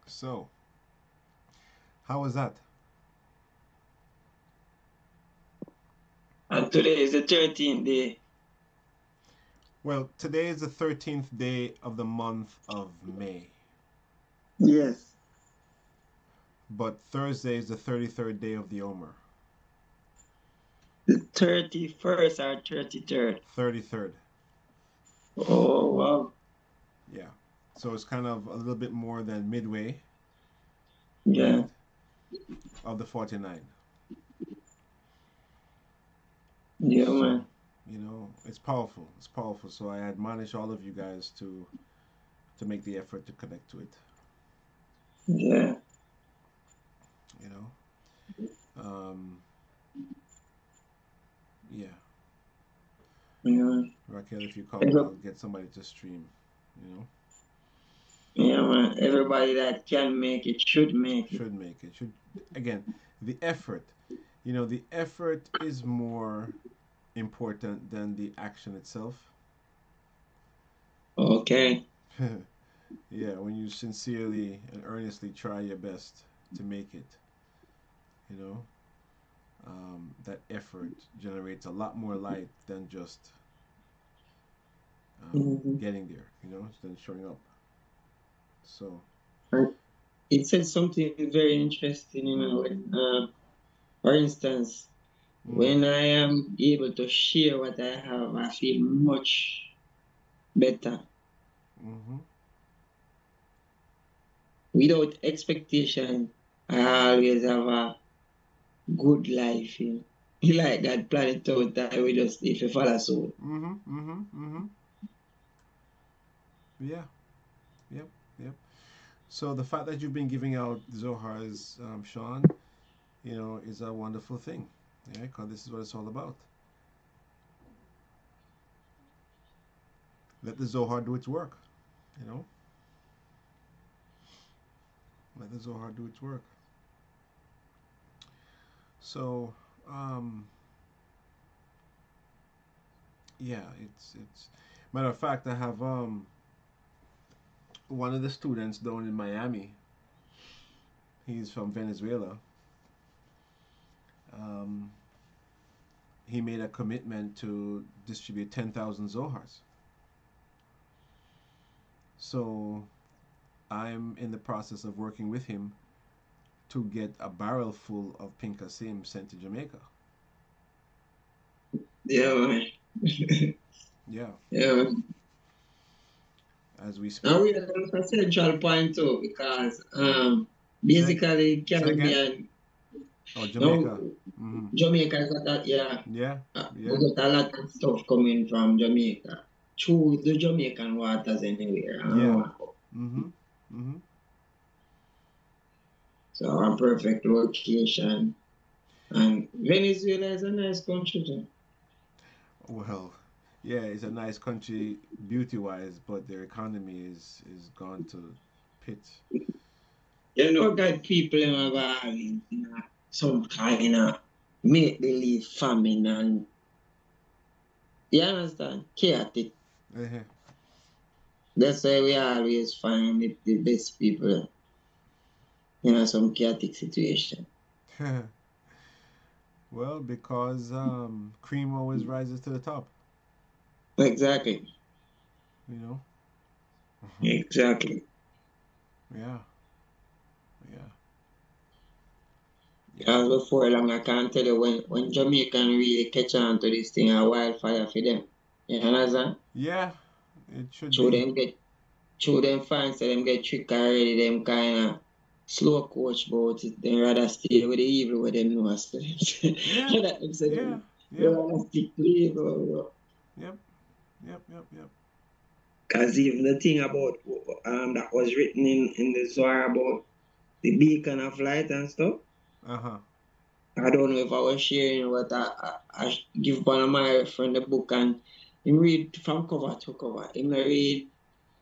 Speaker 5: So, how was that?
Speaker 8: And today is the 13th day.
Speaker 5: Well, today is the 13th day of the month of May.
Speaker 8: Yes.
Speaker 5: But Thursday is the 33rd day of the Omer.
Speaker 8: The 31st or 33rd?
Speaker 5: 33rd.
Speaker 8: Oh, wow.
Speaker 5: Yeah. So it's kind of a little bit more than midway,
Speaker 8: Yeah.
Speaker 5: right, of the 49.
Speaker 8: Yeah,
Speaker 5: So,
Speaker 8: man.
Speaker 5: you know, it's powerful. It's powerful. So I admonish all of you guys to make the effort to connect to it.
Speaker 8: Yeah.
Speaker 5: You know, yeah.
Speaker 8: Yeah.
Speaker 5: Raquel, if you call,
Speaker 8: Every-
Speaker 5: I'll get somebody to stream. You know,
Speaker 8: Yeah, man. Everybody that can make it should make it.
Speaker 5: should make it. Should again, the effort. You know, the effort is more important than the action itself.
Speaker 8: Okay.
Speaker 5: Yeah, when you sincerely and earnestly try your best to make it, you know, that effort generates a lot more light than just
Speaker 8: Mm-hmm.
Speaker 5: getting there, you know, than showing up. So,
Speaker 8: It said something very interesting, you know, when, for instance,
Speaker 5: mm,
Speaker 8: when I am able to share what I have, I feel much better.
Speaker 5: mm-hmm,
Speaker 8: Without expectation, I always have a good life. You know? Like that planet out that we just if you follow so.
Speaker 5: mm-hmm, mm-hmm, mm-hmm. Yeah, yep, yep. So the fact that you've been giving out Zohars, Sean, you know, is a wonderful thing, yeah, because this is what it's all about. Let the Zohar do its work, you know. Let the Zohar do its work. So, um, yeah, it's. Matter of fact, I have one of the students down in Miami. He's from Venezuela. Um, he made a commitment to distribute 10,000 Zohars. So I'm in the process of working with him to get a barrel full of Pinkasim sent to Jamaica.
Speaker 8: Yeah, man.
Speaker 5: Yeah,
Speaker 8: Yeah, man.
Speaker 5: as we
Speaker 8: And
Speaker 5: speak.
Speaker 8: we are a central point too because
Speaker 5: Say,
Speaker 8: basically
Speaker 5: say again?
Speaker 8: Caribbean,
Speaker 5: Oh,
Speaker 8: no,
Speaker 5: Jamaica. Mm-hmm.
Speaker 8: Jamaica is that, yeah.
Speaker 5: Yeah,
Speaker 8: We
Speaker 5: yeah.
Speaker 8: get a lot of stuff coming from Jamaica through the Jamaican waters anywhere. I don't
Speaker 5: Yeah.
Speaker 8: know.
Speaker 5: Mm-hmm. Mm-hmm.
Speaker 8: So a perfect location. And Venezuela is a nice country too.
Speaker 5: Well, yeah, it's a nice country beauty-wise, but their economy is gone to pits.
Speaker 8: You know, got people in my valley, you know, some kind of make believe famine and you understand? Chaotic.
Speaker 5: Uh-huh.
Speaker 8: That's why we always find the best people in some chaotic situation.
Speaker 5: Well, because cream always rises to the top,
Speaker 8: Exactly.
Speaker 5: you know.
Speaker 8: Exactly.
Speaker 5: Yeah, yeah, yeah,
Speaker 8: Because before long, I can tell you when Jamaican really catch on to this thing, a wildfire for them. You understand?
Speaker 5: yeah. It should
Speaker 8: Show
Speaker 5: be.
Speaker 8: them get, show them find, so them get trick already, them kind of slow coach about it. They rather stay with the evil with them know. So them say,
Speaker 5: Yeah,
Speaker 8: that them say
Speaker 5: yeah,
Speaker 8: they
Speaker 5: yeah.
Speaker 8: rather stick to the evil.
Speaker 5: Yep, yep, yep, yep.
Speaker 8: Because even the thing about that was written in the Zohar about the beacon of light and stuff.
Speaker 5: Uh huh.
Speaker 8: I don't know if I was sharing what I give one of my friend the book and he read from cover to cover. He read,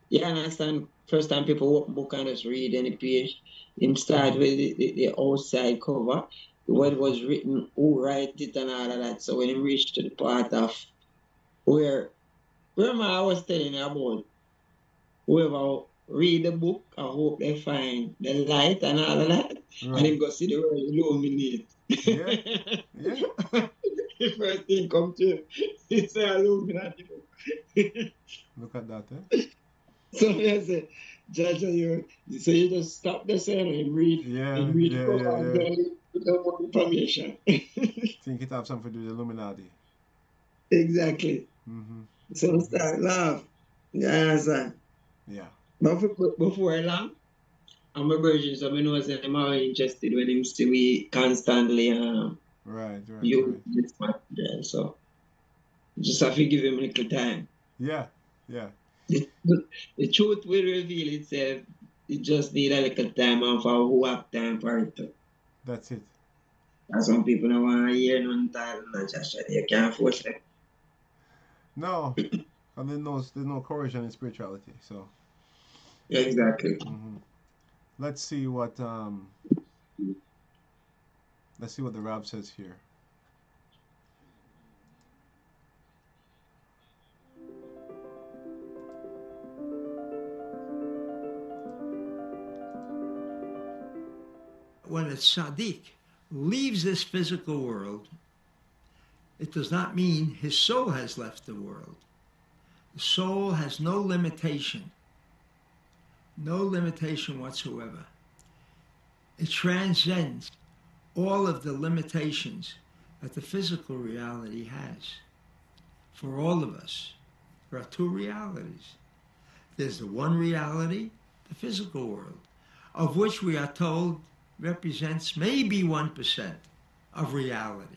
Speaker 8: you understand, first time people open book and just read any page, him start with the outside cover, what was written, who write it and all of that. So when he reached to the part of where I was telling you about, whoever read the book, I hope they find the light and all of that, and
Speaker 5: Right.
Speaker 8: then go see the word illuminate.
Speaker 5: Yeah, yeah.
Speaker 8: The first thing come to it's a illuminati book.
Speaker 5: Look at that, eh?
Speaker 8: So I say, Judge, so you just stop the saying
Speaker 5: Yeah,
Speaker 8: and read the
Speaker 5: yeah, yeah,
Speaker 8: cover and
Speaker 5: yeah.
Speaker 8: then put up more information.
Speaker 5: Think it have something to do with Illuminati.
Speaker 8: Exactly.
Speaker 5: Mm-hmm.
Speaker 8: So
Speaker 5: Mm-hmm.
Speaker 8: start laugh. Yeah, sir.
Speaker 5: Yeah.
Speaker 8: But before long, I'm a virgin, so I know I'm more interested when him see we constantly
Speaker 5: right.
Speaker 8: use this material. So just have to give him a little time.
Speaker 5: Yeah, yeah.
Speaker 8: The truth will reveal itself. It just need a little time and for who have time for it.
Speaker 5: That's it.
Speaker 8: And some people don't want to hear none time, not just you can't force them.
Speaker 5: No, and there's no coercion in spirituality. So
Speaker 8: Exactly.
Speaker 5: let's see what the Rab says here.
Speaker 11: When a tzaddik leaves this physical world, it does not mean his soul has left the world. The soul has no limitation whatsoever. It transcends all of the limitations that the physical reality has. For all of us, there are two realities. There's the one reality, the physical world, of which we are told represents maybe 1% of reality.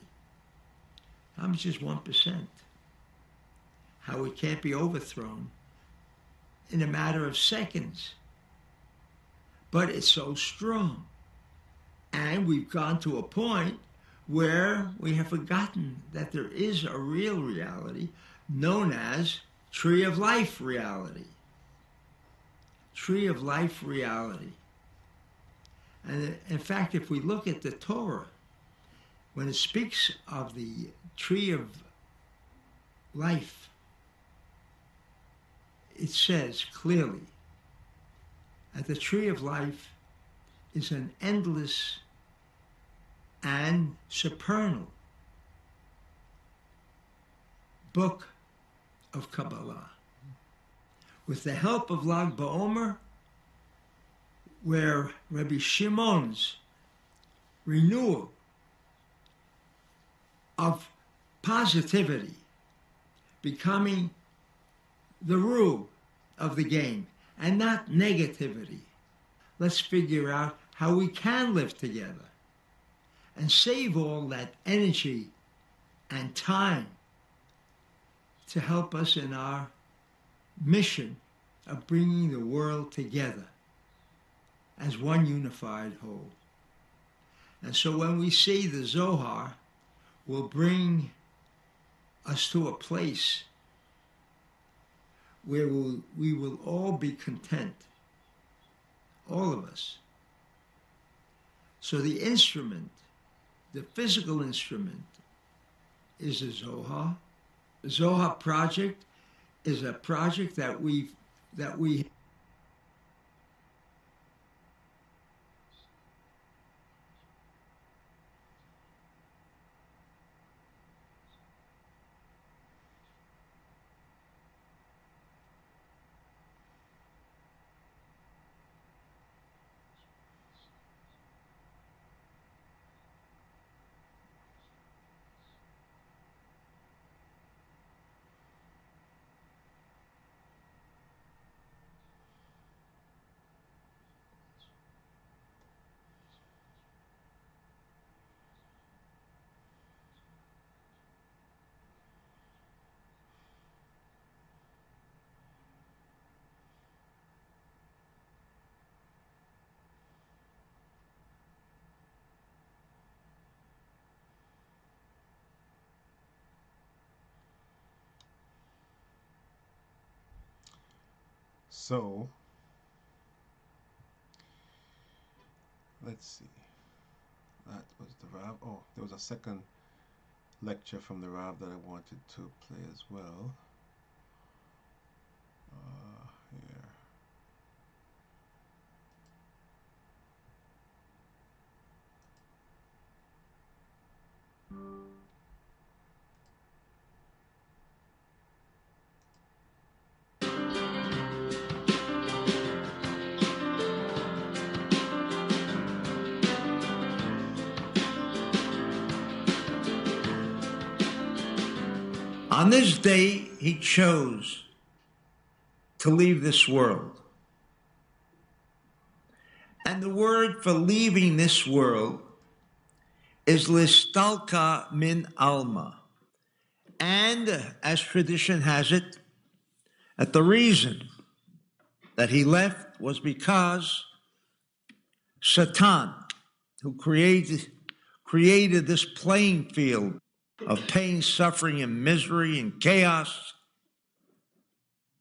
Speaker 11: How much is 1%? How it can't be overthrown in a matter of seconds. But it's so strong. And we've gone to a point where we have forgotten that there is a real reality known as Tree of Life reality. Tree of Life reality. And in fact, if we look at the Torah, when it speaks of the Tree of Life, it says clearly that the Tree of Life is an endless and supernal book of Kabbalah. With the help of Lag BaOmer, where Rabbi Shimon's renewal of positivity becoming the rule of the game and not negativity. Let's figure out how we can live together and save all that energy and time to help us in our mission of bringing the world together as one unified whole. And so when we see the Zohar will bring us to a place where we will all be content, all of us. So the instrument, the physical instrument, is the Zohar. The Zohar project is a project that we
Speaker 5: So, let's see. That was the Rab. Oh, there was a second lecture from the Rab that I wanted to play as well. Here.
Speaker 11: On this day, he chose to leave this world. And the word for leaving this world is listalka min alma. And as tradition has it, that the reason that he left was because Satan, who created this playing field of pain, suffering, and misery and chaos,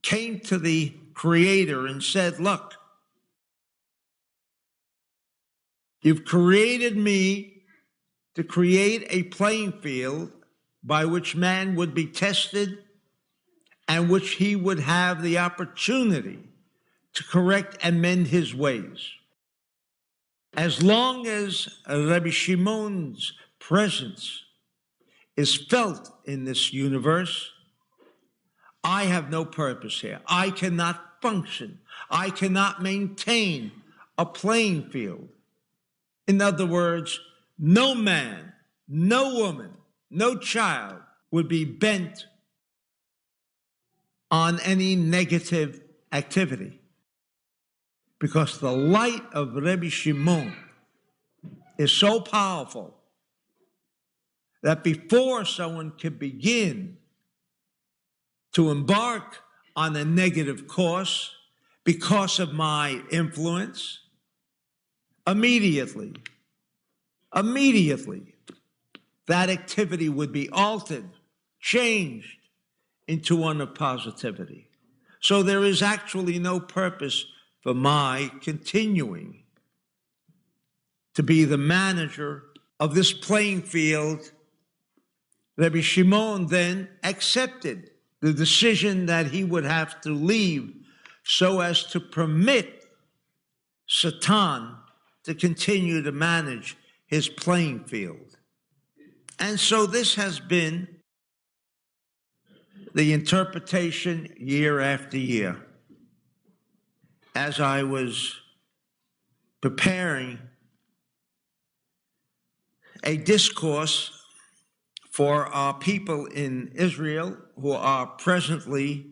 Speaker 11: came to the Creator and said, look, you've created me to create a playing field by which man would be tested and which he would have the opportunity to correct and mend his ways. As long as Rabbi Shimon's presence is felt in this universe, I have no purpose here. I cannot function. I cannot maintain a playing field. In other words, no man, no woman, no child would be bent on any negative activity, because the light of Rabbi Shimon is so powerful that before someone can begin to embark on a negative course because of my influence, immediately, that activity would be altered, changed into one of positivity. So there is actually no purpose for my continuing to be the manager of this playing field. Rabbi Shimon then accepted the decision that he would have to leave so as to permit Satan to continue to manage his playing field. And so this has been the interpretation year after year. As I was preparing a discourse for our people in Israel who are presently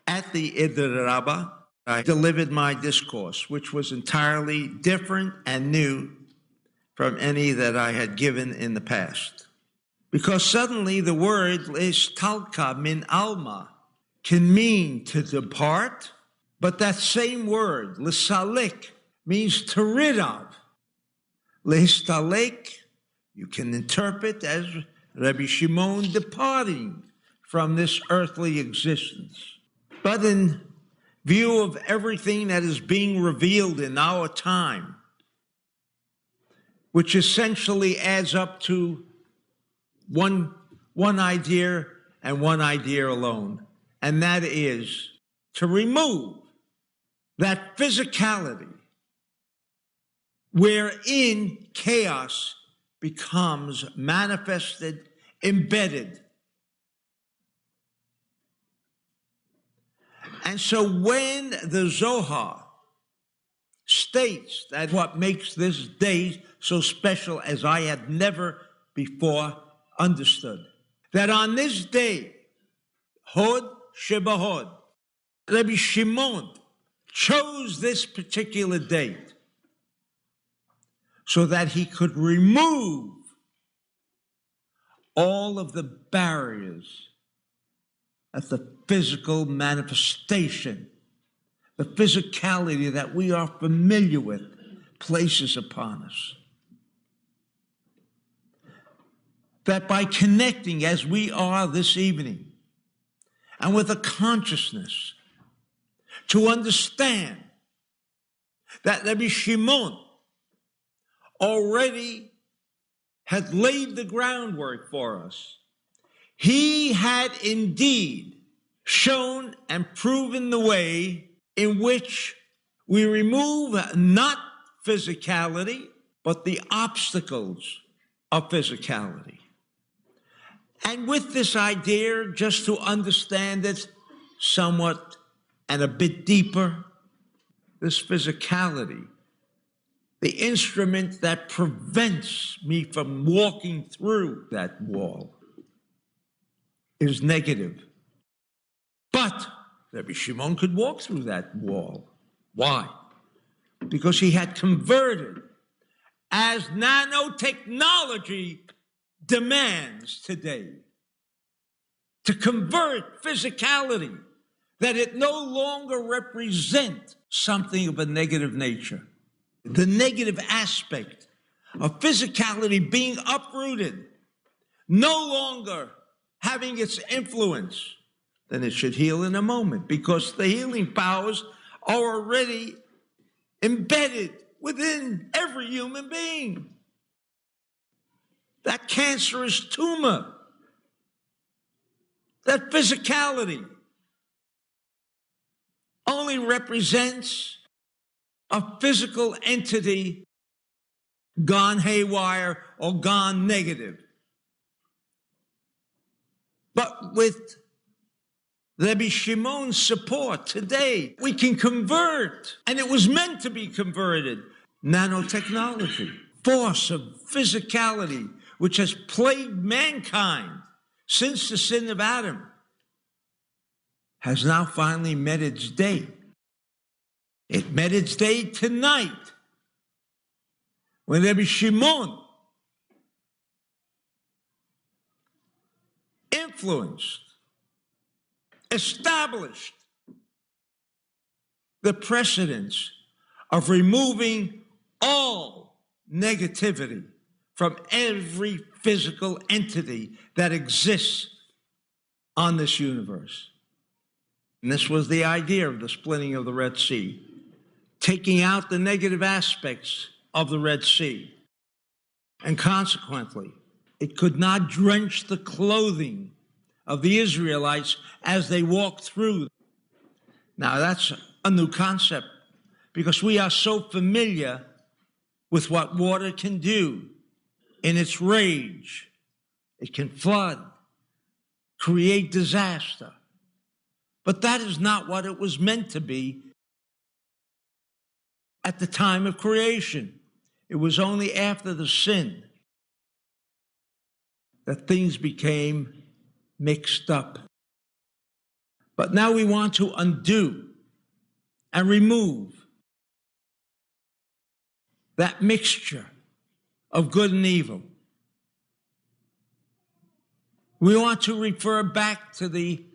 Speaker 11: at the Idr Rabbah, I delivered my discourse, which was entirely different and new from any that I had given in the past. Because suddenly the word listalka min alma can mean to depart, but that same word, lisalik, means to rid of. Listalek, you can interpret as Rabbi Shimon departing from this earthly existence. But in view of everything that is being revealed in our time, which essentially adds up to one idea and one idea alone, and that is to remove that physicality wherein chaos becomes manifested, embedded. And so when the Zohar states that what makes this day so special as I had never before understood, that on this day, Hod Shebahod, Rabbi Shimon chose this particular date so that he could remove all of the barriers that the physical manifestation, the physicality that we are familiar with, places upon us. That by connecting as we are this evening, and with a consciousness to understand that Rabbi Shimon already had laid the groundwork for us. He had indeed shown and proven the way in which we remove not physicality, but the obstacles of physicality. And with this idea, just to understand it somewhat and a bit deeper, this physicality, the instrument that prevents me from walking through that wall, is negative. But Rabbi Shimon could walk through that wall. Why? because he had converted as nanotechnology demands today, to convert physicality, that it no longer represent something of a negative nature. The negative aspect of physicality being uprooted, no longer having its influence, then it should heal in a moment, because the healing powers are already embedded within every human being. That cancerous tumor, that physicality, only represents a physical entity gone haywire or gone negative. But with Rabbi Shimon's support today, we can convert, and it was meant to be converted, nanotechnology, force of physicality, which has plagued mankind since the sin of Adam, has now finally met its day. It met its day tonight when Rabbi Shimon influenced, established the precedence of removing all negativity from every physical entity that exists on this universe. And this was the idea of the splitting of the Red Sea, taking out the negative aspects of the Red Sea. And consequently, it could not drench the clothing of the Israelites as they walked through. Now, that's a new concept, because we are so familiar with what water can do in its rage. It can flood, create disaster. But that is not what it was meant to be at the time of creation. It was only after the sin that things became mixed up. But now we want to undo and remove that mixture of good and evil. We want to refer back to the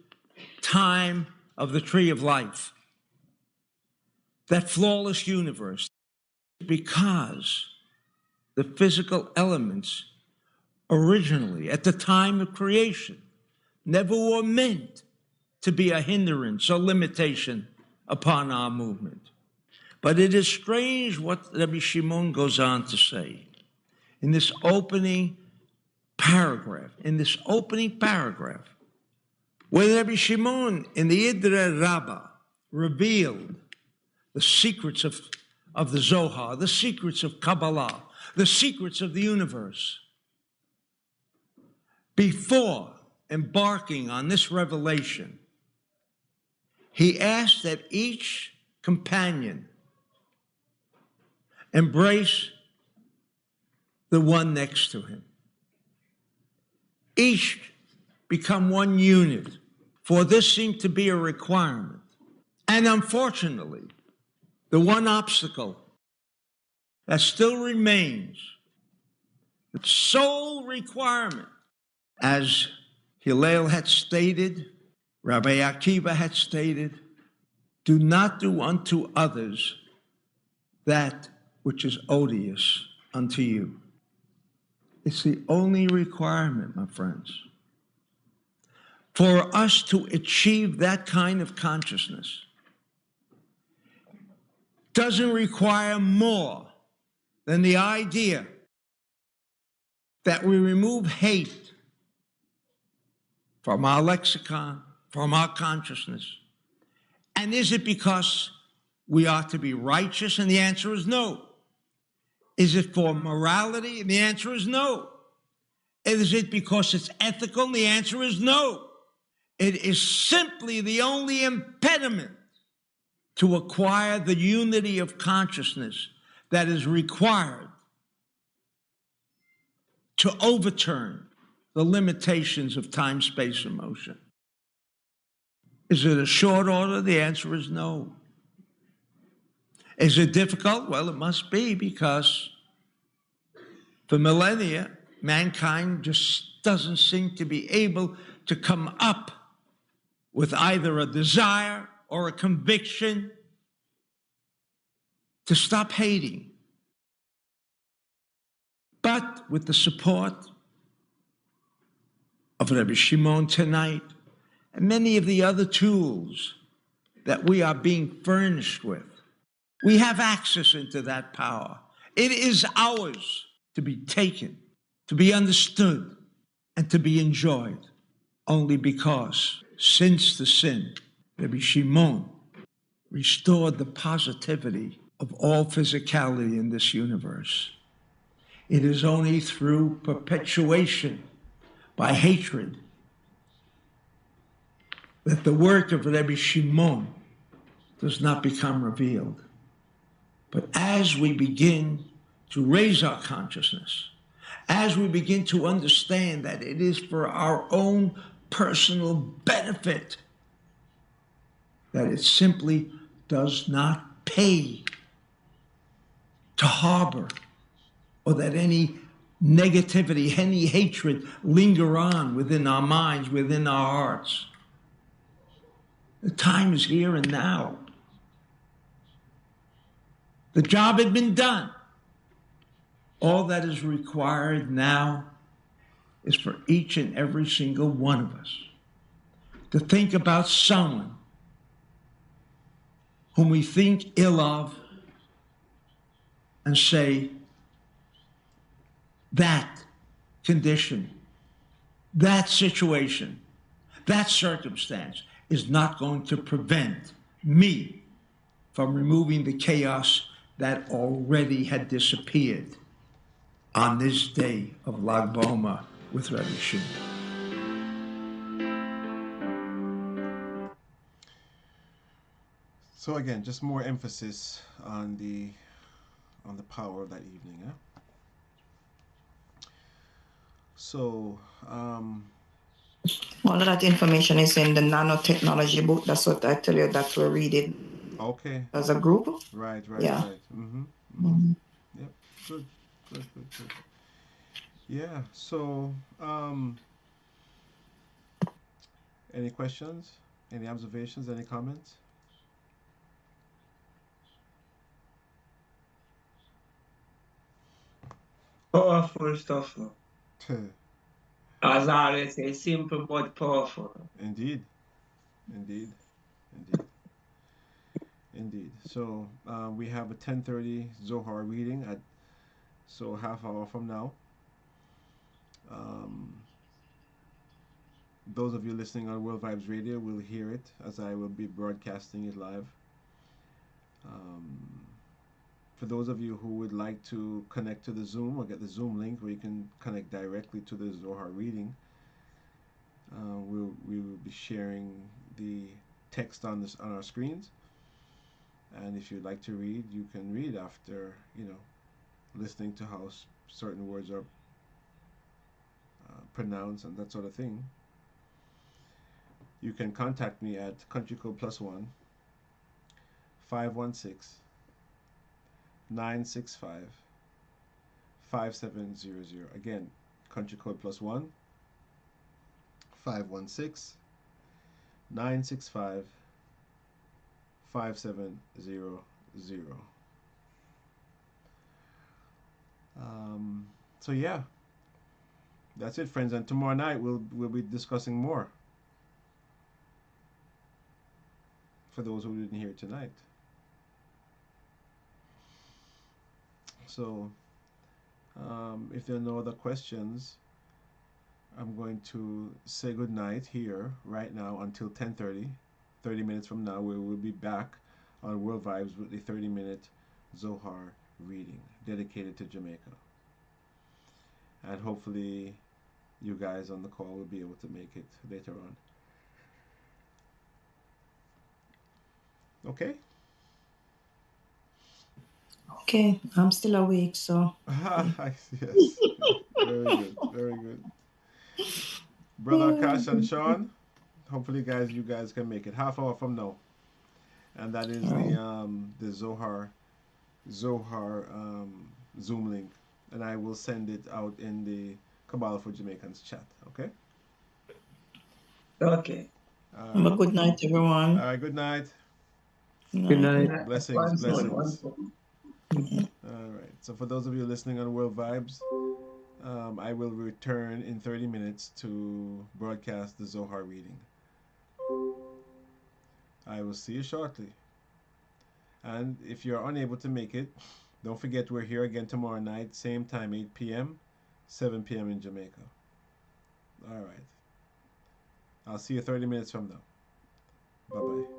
Speaker 11: time of the tree of life, that flawless universe, because the physical elements originally, at the time of creation, never were meant to be a hindrance or limitation upon our movement. But it is strange what Rabbi Shimon goes on to say in this opening paragraph, where Rabbi Shimon in the Idre Rabbah revealed the secrets of the Zohar, the secrets of Kabbalah, the secrets of the universe. Before embarking on this revelation, he asked that each companion embrace the one next to him. Each become one unit, for this seemed to be a requirement. And unfortunately, the one obstacle that still remains, the sole requirement, as Hillel had stated, Rabbi Akiva had stated, do not do unto others that which is odious unto you. It's the only requirement, my friends. For us to achieve that kind of consciousness doesn't require more than the idea that we remove hate from our lexicon, from our consciousness. And is it because we are to be righteous? And the answer is no. Is it for morality? And the answer is no. Is it because it's ethical? And the answer is no. It is simply the only impediment to acquire the unity of consciousness that is required to overturn the limitations of time, space, and motion. Is it a short order? The answer is no. Is it difficult? Well, it must be, because for millennia, mankind just doesn't seem to be able to come up with either a desire or a conviction to stop hating. But with the support of Rabbi Shimon tonight and many of the other tools that we are being furnished with, we have access into that power. It is ours to be taken, to be understood, and to be enjoyed, only because since the sin, Rabbi Shimon restored the positivity of all physicality in this universe. It is only through perpetuation by hatred that the work of Rabbi Shimon does not become revealed. But as we begin to raise our consciousness, as we begin to understand that it is for our own personal benefit, that it simply does not pay to harbor, or that any negativity, any hatred linger on within our minds, within our hearts. The time is here and now. The job had been done. All that is required now is for each and every single one of us to think about someone whom we think ill of and say, that condition, that situation, that circumstance is not going to prevent me from removing the chaos that already had disappeared on this day of Lag BaOmer with Rabbi Shimon.
Speaker 5: So again, just more emphasis on the power of that evening. Yeah? So,
Speaker 7: all of that information is in the nanotechnology book. That's what I tell you that we're reading.
Speaker 5: Okay.
Speaker 7: As a group.
Speaker 5: Right.
Speaker 7: Yeah.
Speaker 5: Right. Yep. Good. Yeah. So, any questions? Any observations? Any comments?
Speaker 8: Powerful stuff. As I always say, simple but powerful.
Speaker 5: Indeed. So we have a 10:30 Zohar reading so half hour from now. Those of you listening on World Vibes Radio will hear it, as I will be broadcasting it live. For those of you who would like to connect to the Zoom or get the Zoom link where you can connect directly to the Zohar reading, we will be sharing the text on our screens. And if you'd like to read, you can read after, listening to how certain words are pronounced and that sort of thing. You can contact me at country code +1 516 965 5700. Again, country code +1 516 965 5700. So yeah, that's it, friends. And tomorrow night we'll be discussing more. For those who didn't hear tonight. So, if there are no other questions, I'm going to say good night here right now until 10:30. 30 minutes from now, we will be back on World Vibes with the 30-minute Zohar reading dedicated to Jamaica. And hopefully you guys on the call will be able to make it later on. Okay?
Speaker 7: Okay, I'm still awake, so.
Speaker 5: Yes. Very good. Brother Akash and Sean, hopefully you guys can make it half hour from now. And that is the Zohar Zohar Zoom link, and I will send it out in the Kabbalah for Jamaicans chat. Okay.
Speaker 8: Okay.
Speaker 7: Have a good night, everyone.
Speaker 5: All right. Good night.
Speaker 10: Good night.
Speaker 5: Blessings. Blessings. All right. So for those of you listening on World Vibes, I will return in 30 minutes to broadcast the Zohar reading. I will see you shortly. And if you're unable to make it, don't forget we're here again tomorrow night, same time, 8 p.m., 7 p.m. in Jamaica. All right. I'll see you 30 minutes from now. Bye-bye.